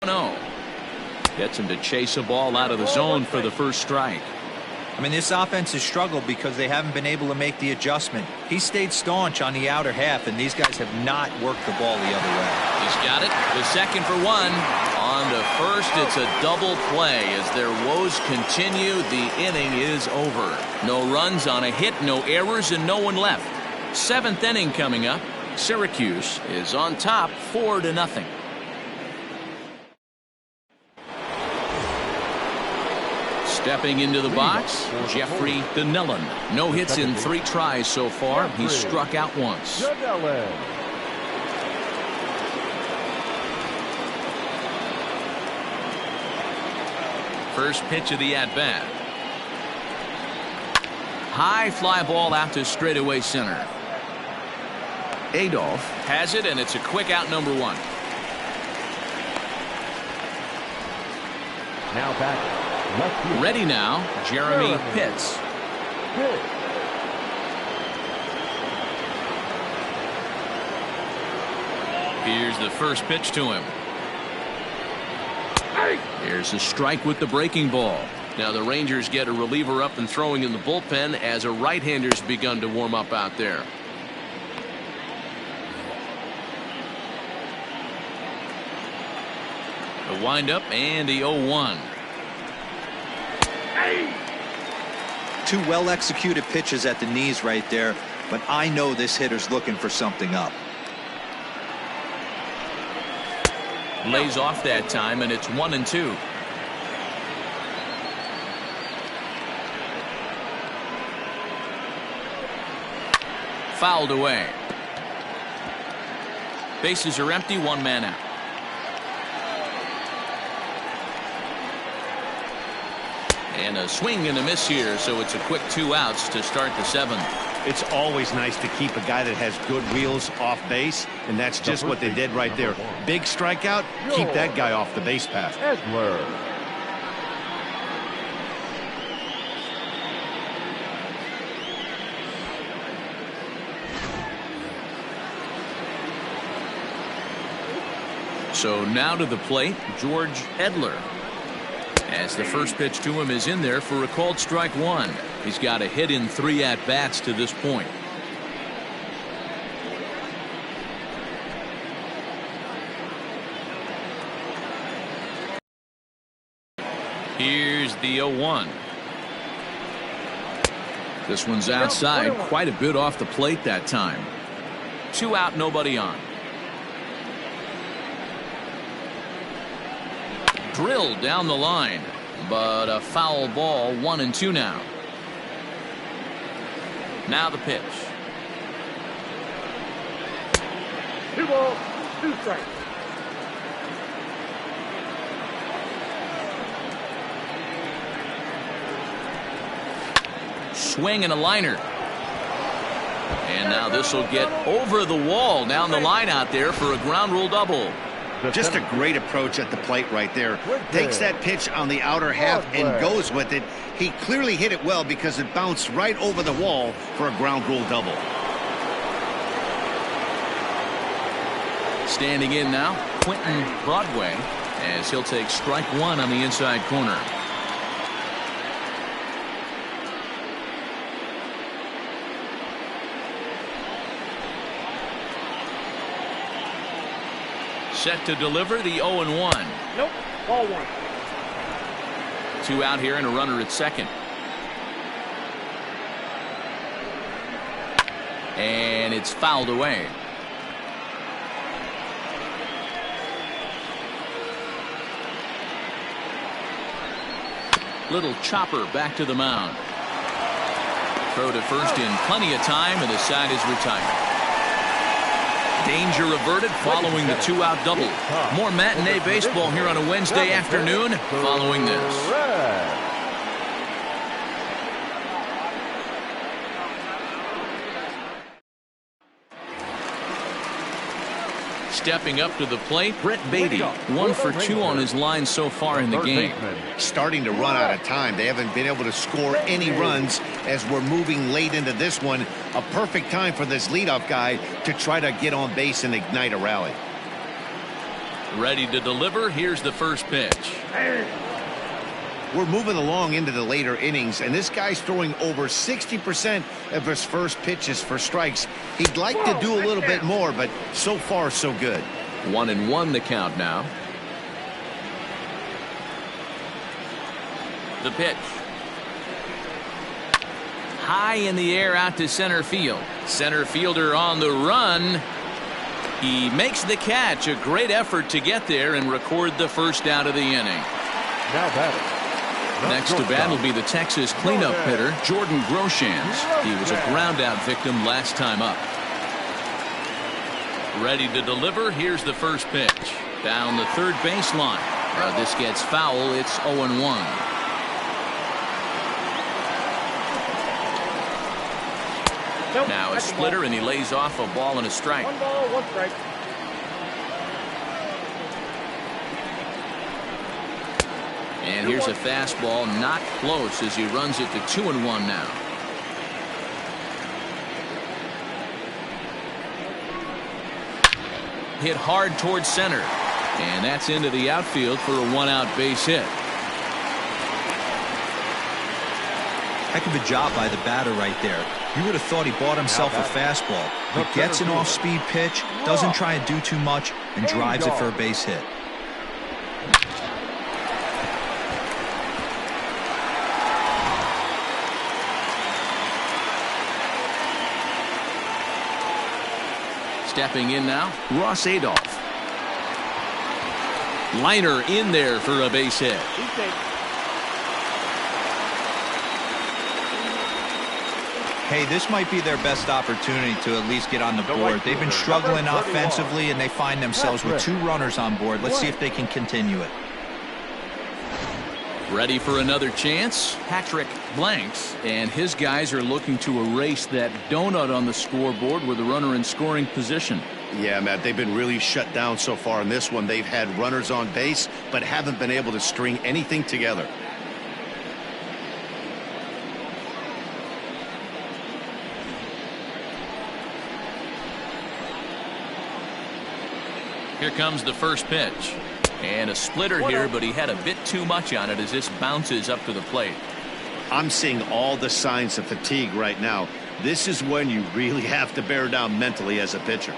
No. Gets him to chase a ball out of the zone for the first strike. I mean, this offense has struggled because they haven't been able to make the adjustment. He stayed staunch on the outer half, and these guys have not worked the ball the other way. He's got it. The second for 1. On to first, it's a double play. As their woes continue, the inning is over. No runs on a hit, no errors, and no one left. 7th inning coming up. Syracuse is on top 4-0. Stepping into the box, Jeffrey Donnellan. No hits in 3 tries so far. He struck out once. First pitch of the at-bat. High fly ball out to straightaway center. Adolph has it, and it's a quick out, number 1. Now back. Ready now, Jeremy Pitts. Here's the first pitch to him. Here's a strike with the breaking ball. Now the Rangers get a reliever up and throwing in the bullpen as a right-hander's begun to warm up out there. The windup and the 0-1. 2 well-executed pitches at the knees right there, but I know this hitter's looking for something up. Lays off that time, and it's 1-2. Fouled away. Bases are empty, 1 man out. And a swing and a miss here, so it's a quick 2 outs to start the 7th. It's always nice to keep a guy that has good wheels off base, and that's just what they did right there. Big strikeout, keep that guy off the base path. So now to the plate, George Edler. As the first pitch to him is in there for a called strike 1. He's got a hit in 3 at-bats to this point. Here's the 0-1. This one's outside, quite a bit off the plate that time. 2 out, nobody on. Drilled down the line, but a foul ball. 1-2 now. Now the pitch. 2 balls, 2 strikes. Swing and a liner. And now this will get over the wall down the line out there for a ground rule double. Just a great approach at the plate right there. Takes that pitch on the outer half and goes with it. He clearly hit it well because it bounced right over the wall for a ground rule double. Standing in now, Quentin Broadway, as he'll take strike 1 on the inside corner. Set to deliver the 0-1. Nope, ball 1. 2 out here and a runner at second. And it's fouled away. Little chopper back to the mound. Throw to first in plenty of time, and the side is retired. Danger averted following the 2-out double. More matinee baseball here on a Wednesday afternoon following this. Stepping up to the plate, Brett Beatty. 1 for 2 on his line so far in the game. Starting to run out of time. They haven't been able to score any runs as we're moving late into this one. A perfect time for this leadoff guy to try to get on base and ignite a rally. Ready to deliver. Here's the first pitch. We're moving along into the later innings, and this guy's throwing over 60% of his first pitches for strikes. He'd like to do a little bit more, but so far so good. 1-1 the count now. The pitch. High in the air out to center field. Center fielder on the run. He makes the catch. A great effort to get there and record the first out of the inning. Now batting, Next to bat will be the Texas cleanup hitter, Jordan Groshans. He was a ground-out victim last time up. Ready to deliver. Here's the first pitch. Down the third baseline. This gets foul. It's 0-1. Now a splitter, and he lays off a ball and a strike. 1 ball, 1 strike. And here's a fastball not close as he runs it to 2-1 now. Hit hard towards center. And that's into the outfield for a 1-out base hit. Heck of a job by the batter right there. You would have thought he bought himself a fastball. He gets an off-speed pitch, doesn't try and do too much, and drives it for a base hit. Stepping in now, Ross Adolph. Liner in there for a base hit. Hey, this might be their best opportunity to at least get on the board. They've been struggling offensively, and they find themselves with 2 runners on board. Let's see if they can continue it. Ready for another chance? Patrick blanks, and his guys are looking to erase that donut on the scoreboard with a runner in scoring position. Yeah, Matt, they've been really shut down so far in this one. They've had runners on base, but haven't been able to string anything together. Here comes the first pitch. And a splitter here, but he had a bit too much on it as this bounces up to the plate. I'm seeing all the signs of fatigue right now. This is when you really have to bear down mentally as a pitcher.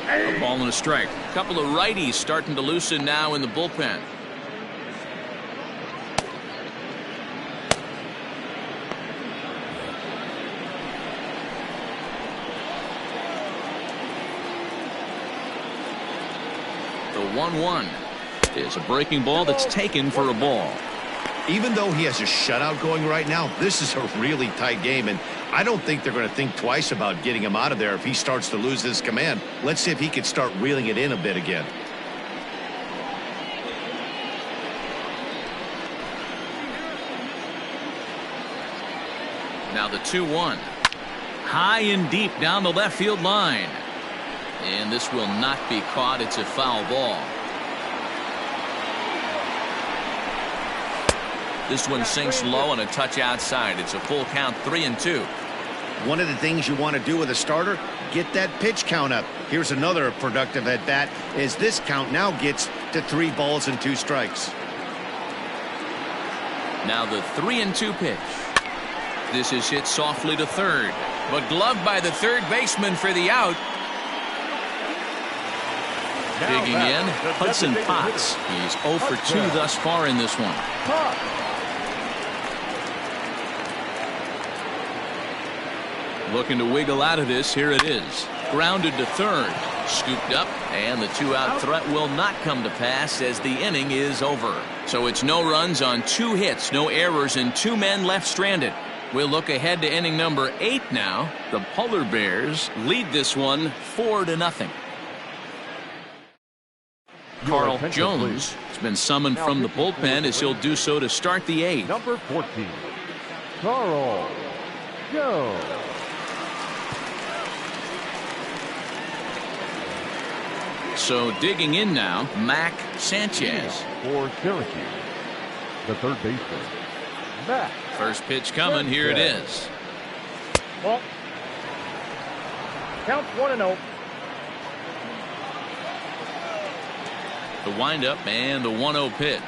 A ball and a strike. A couple of righties starting to loosen now in the bullpen. The 1-1 is a breaking ball that's taken for a ball. Even though he has a shutout going right now, this is a really tight game, and I don't think they're going to think twice about getting him out of there if he starts to lose his command. Let's see if he can start reeling it in a bit again. Now the 2-1. High and deep down the left field line. And this will not be caught. It's a foul ball. This one sinks low and a touch outside. It's a full count, 3-2. One of the things you want to do with a starter, get that pitch count up. Here's another productive at bat as this count now gets to 3 balls and 2 strikes. Now the 3-2 pitch. This is hit softly to third, but gloved by the third baseman for the out. Digging in, Hudson Potts. He's 0 for 2 thus far in this one. Looking to wiggle out of this. Here it is. Grounded to third. Scooped up, and the 2-out threat will not come to pass as the inning is over. So it's no runs on 2 hits, no errors, and 2 men left stranded. We'll look ahead to inning number 8 now. The Polar Bears lead this one 4-0. Carl Jones has been summoned from the bullpen as he'll do so to start the 8th. Number 14, Carl Jones. So digging in now, Mac Sanchez. For Syracuse, the third baseman, Mac. First pitch coming. Here it is. Ball. Count 1-0. The windup and the 1-0 pitch.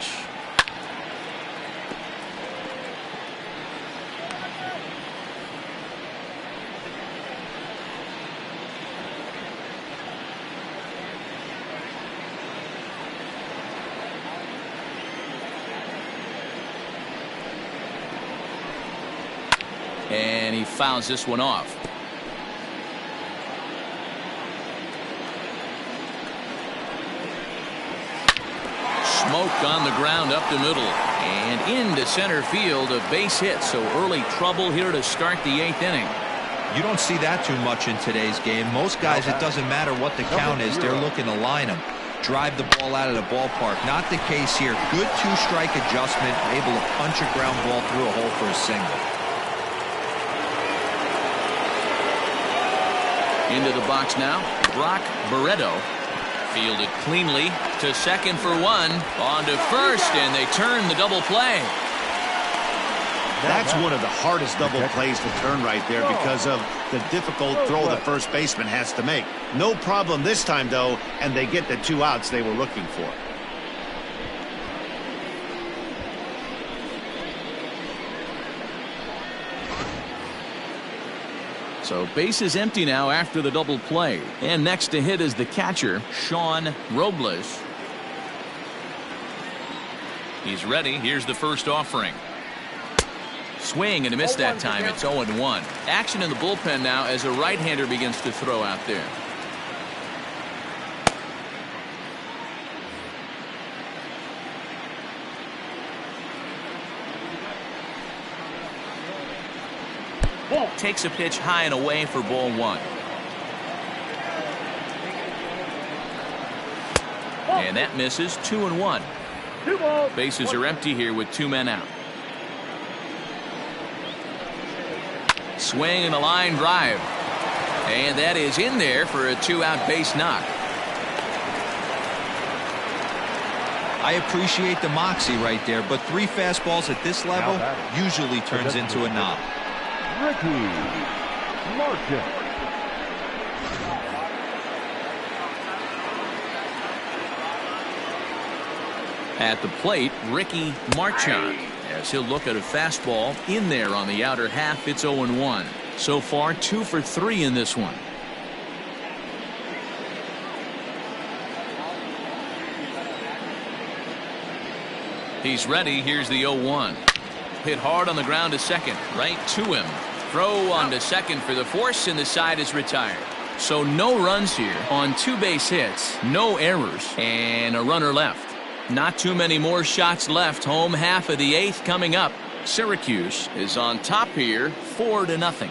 And he fouls this one off. Smoke on the ground up the middle and into center field, a base hit. So early trouble here to start the 8th inning. You don't see that too much in today's game. Most guys, it doesn't matter what the count is, they're looking to line them, drive the ball out of the ballpark. Not the case here. Good 2-strike adjustment, able to punch a ground ball through a hole for a single. Into the box now, Brock Barreto. Fielded cleanly to second for 1. On to first, and they turn the double play. That's one of the hardest double plays to turn right there because of the difficult throw the first baseman has to make. No problem this time, though, and they get the 2 outs they were looking for. So base is empty now after the double play. And next to hit is the catcher, Sean Robles. He's ready. Here's the first offering. Swing and a miss that time. It's 0-1. Action in the bullpen now as a right-hander begins to throw out there. Takes a pitch high and away for ball 1. And that misses. 2-1. Bases are empty here with 2 men out. Swing and a line drive. And that is in there for a 2-out base knock. I appreciate the moxie right there, but 3 fastballs at this level usually turns into a knock. Ricky Martin. At the plate, Ricky Marchand, as he'll look at a fastball in there on the outer half. It's 0-1. So far 2 for 3 in this one. He's ready. Here's the 0-1. Hit hard on the ground to second. Right to him. Throw on to second for the force, and the side is retired. So no runs here on 2 base hits, no errors, and a runner left. Not too many more shots left. Home half of the 8th coming up. Syracuse is on top here, 4-0.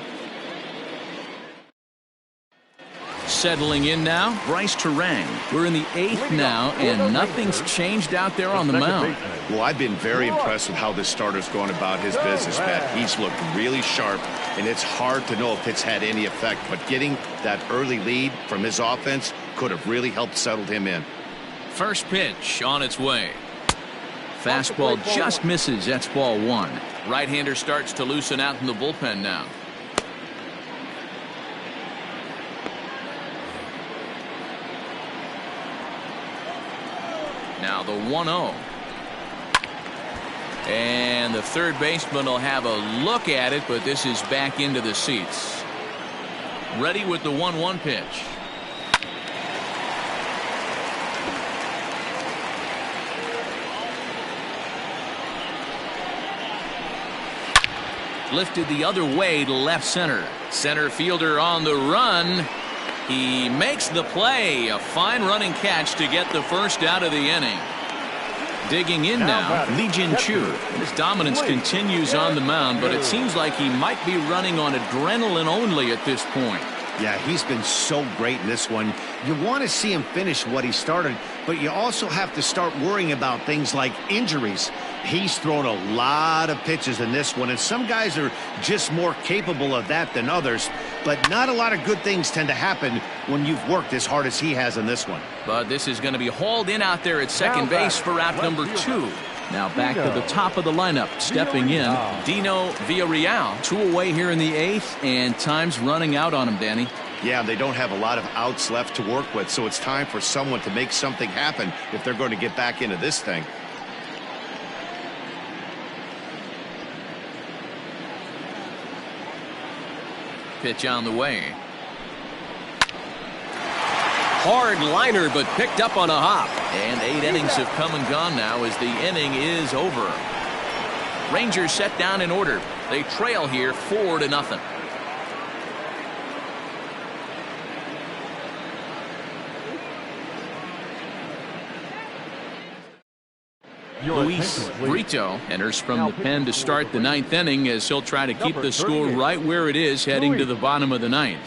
Settling in now, Bryce Terang. We're in the 8th now, and nothing's changed out there on the mound. Well, I've been very impressed with how this starter's going about his business, Matt. He's looked really sharp, and it's hard to know if it's had any effect. But getting that early lead from his offense could have really helped settle him in. First pitch on its way. Fastball just misses. That's ball 1. Right-hander starts to loosen out in the bullpen now. Now the 1-0. And the third baseman will have a look at it, but this is back into the seats. Ready with the 1-1 pitch. Lifted the other way to left center. Center fielder on the run. He makes the play. A fine running catch to get the first out of the inning. Digging in now, Lee Jin Chu. His dominance continues on the mound, but it seems like he might be running on adrenaline only at this point. Yeah, he's been so great in this one. You want to see him finish what he started, but you also have to start worrying about things like injuries. He's thrown a lot of pitches in this one, and some guys are just more capable of that than others, but not a lot of good things tend to happen when you've worked as hard as he has in this one. But this is going to be hauled in out there at second base for out number 2. Now back to the top of the lineup. Stepping in, Dino Villarreal. 2 away here in the 8th, and time's running out on him, Danny. Yeah, they don't have a lot of outs left to work with, so it's time for someone to make something happen if they're going to get back into this thing. Pitch on the way. Hard liner, but picked up on a hop. And 8 innings have come and gone now as the inning is over. Rangers set down in order. They trail here 4-0. Luis Brito enters from the pen to start the ninth inning as he'll try to keep the score right where it is heading to the bottom of the ninth.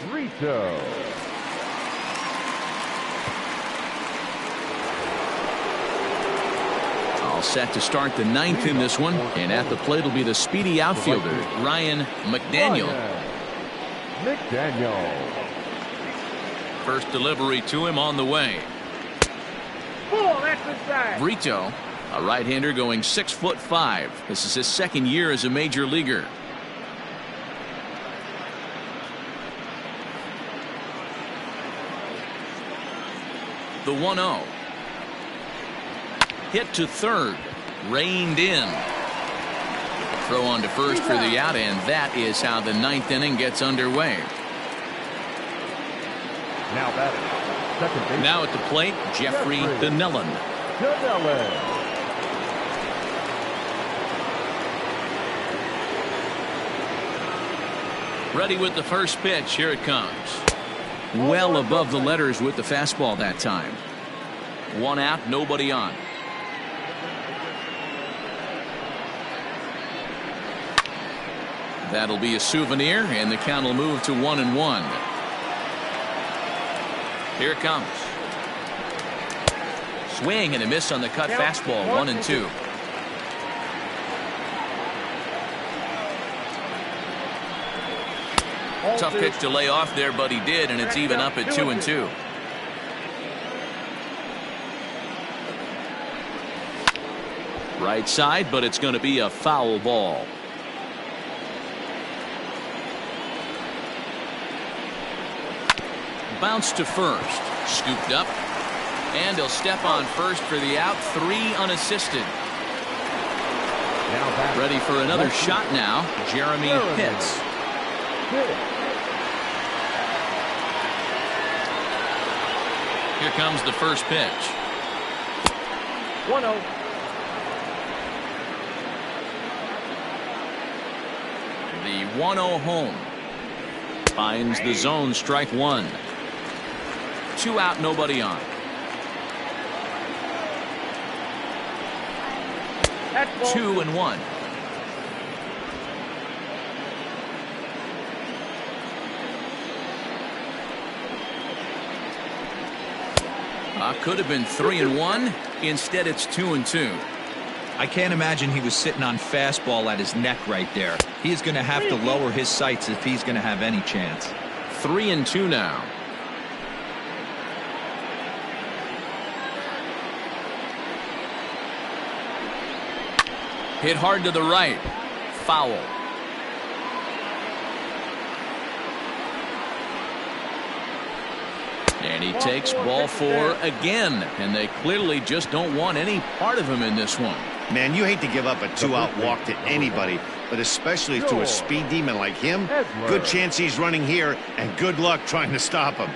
All set to start the ninth in this one, and at the plate will be the speedy outfielder Ryan McDaniel. First delivery to him on the way. Brito, a right-hander going 6'5". This is his second year as a major leaguer. The 1-0. Hit to third. Reined in. Throw on to first for the out, and that is how the ninth inning gets underway. Now at the plate, Jeffrey Donnellan. Ready with the first pitch. Here it comes. Well above the letters with the fastball that time. One out, nobody on. That'll be a souvenir, and the count will move to 1-1. Here it comes. Swing and a miss on the cut fastball. 1-2. Tough pitch to lay off there, but he did, and it's even up at 2-2. Right side, but it's going to be a foul ball. Bounce to first. Scooped up. And he'll step on first for the out. 3 unassisted. Ready for another shot now. Jeremy Pitts. Here comes the first pitch. 1-0. The 1-0 home. Finds the zone. Strike one. 2 out, nobody on. That's 2-1. Could have been 3-1. Instead, it's 2-2. I can't imagine he was sitting on fastball at his neck right there. He is going to have to lower his sights if he's going to have any chance. 3-2 now. Hit hard to the right. Foul. And he takes ball 4 again. And they clearly just don't want any part of him in this one. Man, you hate to give up a 2-out walk to anybody, but especially to a speed demon like him. Good chance he's running here, and good luck trying to stop him.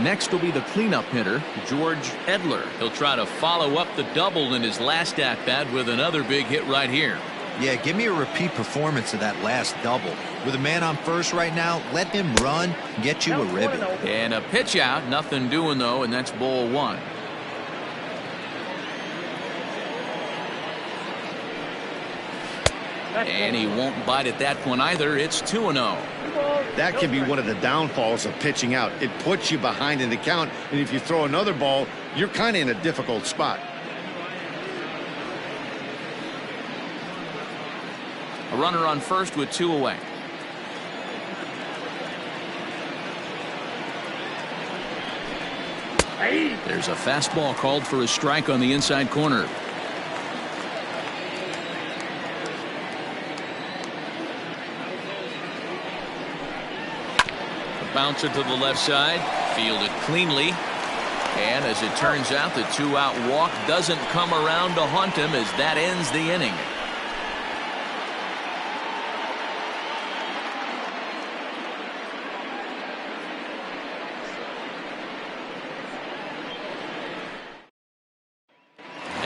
Next will be the cleanup hitter, George Edler. He'll try to follow up the double in his last at-bat with another big hit right here. Yeah, give me a repeat performance of that last double. With a man on first right now, let him run and get you a ribbon. And a pitch out, nothing doing though, and that's ball 1. And he won't bite at that one either. It's 2-0. That can be one of the downfalls of pitching out. It puts you behind in the count, and if you throw another ball, you're kind of in a difficult spot. A runner on first with 2 away. There's a fastball called for a strike on the inside corner. Bouncer to the left side, fielded cleanly, and as it turns out, the 2-out walk doesn't come around to haunt him as that ends the inning.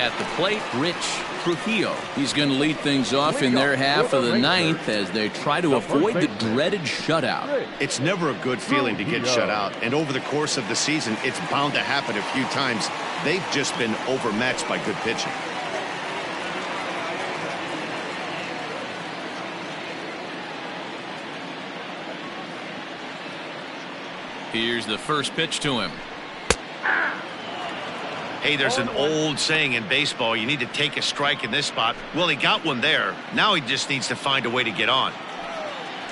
At the plate, Rich Trujillo. He's going to lead things off in their half of the ninth as they try to avoid the dreaded shutout. It's never a good feeling to get shut out, and over the course of the season, it's bound to happen a few times. They've just been overmatched by good pitching. Here's the first pitch to him. Hey, there's an old saying in baseball, you need to take a strike in this spot. Well, he got one there. Now he just needs to find a way to get on.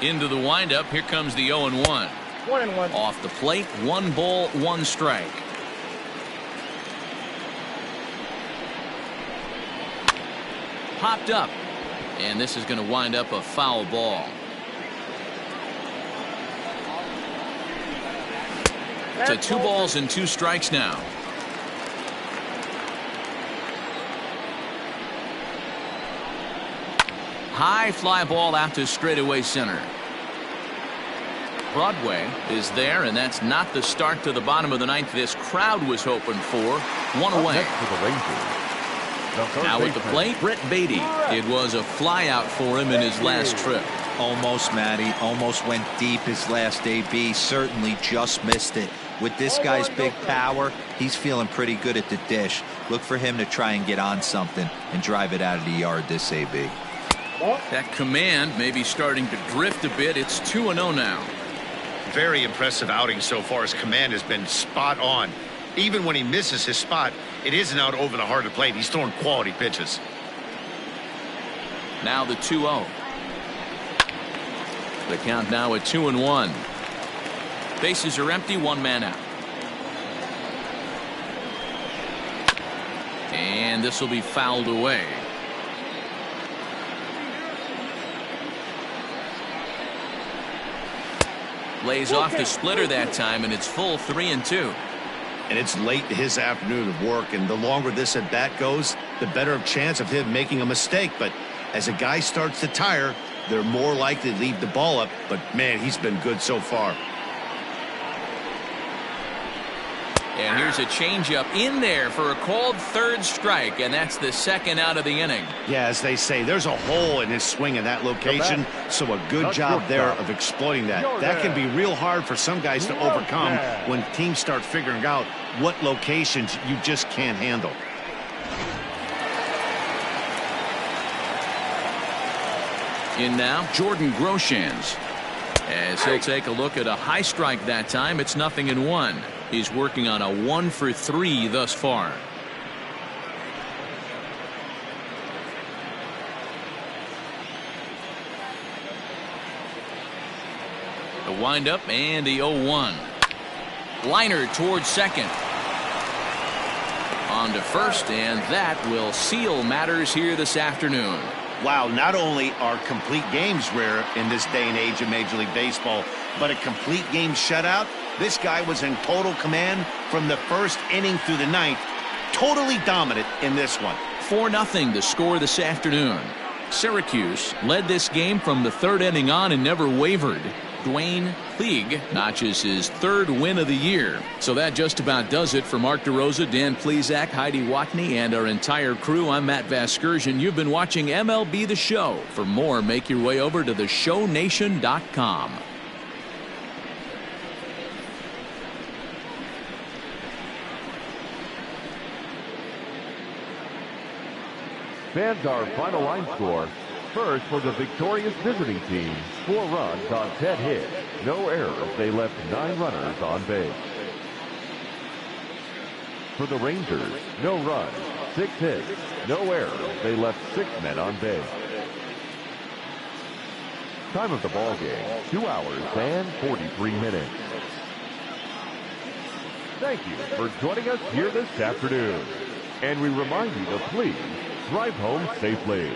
Into the windup. Here comes the 0-1. 1-1. Off the plate, 1 ball, 1 strike. Popped up. And this is going to wind up a foul ball. To 2 balls and 2 strikes now. High fly ball out to straightaway center. Broadway is there, and that's not the start to the bottom of the ninth this crowd was hoping for. 1 away. Now at the plate, Brett Beatty. It was a fly out for him in his last trip. Almost, Matty. Almost went deep his last AB. Certainly just missed it. With this guy's big power, he's feeling pretty good at the dish. Look for him to try and get on something and drive it out of the yard this AB. That command may be starting to drift a bit. It's 2-0 now. Very impressive outing so far. His command has been spot on. Even when he misses his spot, it isn't out over the heart of the plate. He's throwing quality pitches. Now the 2-0. The count now at 2-1. Bases are empty, 1 man out. And this will be fouled away. Lays off the splitter that time, and it's full 3-2. And it's late in his afternoon of work, and the longer this at bat goes, the better chance of him making a mistake. But as a guy starts to tire, they're more likely to leave the ball up. But man, he's been good so far. And here's a changeup in there for a called 3rd strike, and that's the 2nd out of the inning. Yeah, as they say, there's a hole in his swing in that location, so a good job there of exploiting that. That can be real hard for some guys to overcome when teams start figuring out what locations you just can't handle. In now, Jordan Groshans. As he'll take a look at a high strike that time, it's 0-1. He's working on a 1 for 3 thus far. The windup and the 0-1. Liner towards second. On to first, and that will seal matters here this afternoon. Wow, not only are complete games rare in this day and age of Major League Baseball, but a complete game shutout. This guy was in total command from the first inning through the ninth. Totally dominant in this one. 4-0 the score this afternoon. Syracuse led this game from the 3rd inning on and never wavered. Dwayne Klieg notches his 3rd win of the year. So that just about does it for Mark DeRosa, Dan Plesac, Heidi Watney, and our entire crew. I'm Matt Vasgersian. You've been watching MLB The Show. For more, make your way over to theshownation.com. Fans, our final line score. First for the victorious visiting team, 4 runs on 10 hits, no errors. They left 9 runners on base. For the Rangers, no runs, 6 hits, no errors. They left 6 men on base. Time of the ball game, 2 hours and 43 minutes. Thank you for joining us here this afternoon. And we remind you to please drive home safely.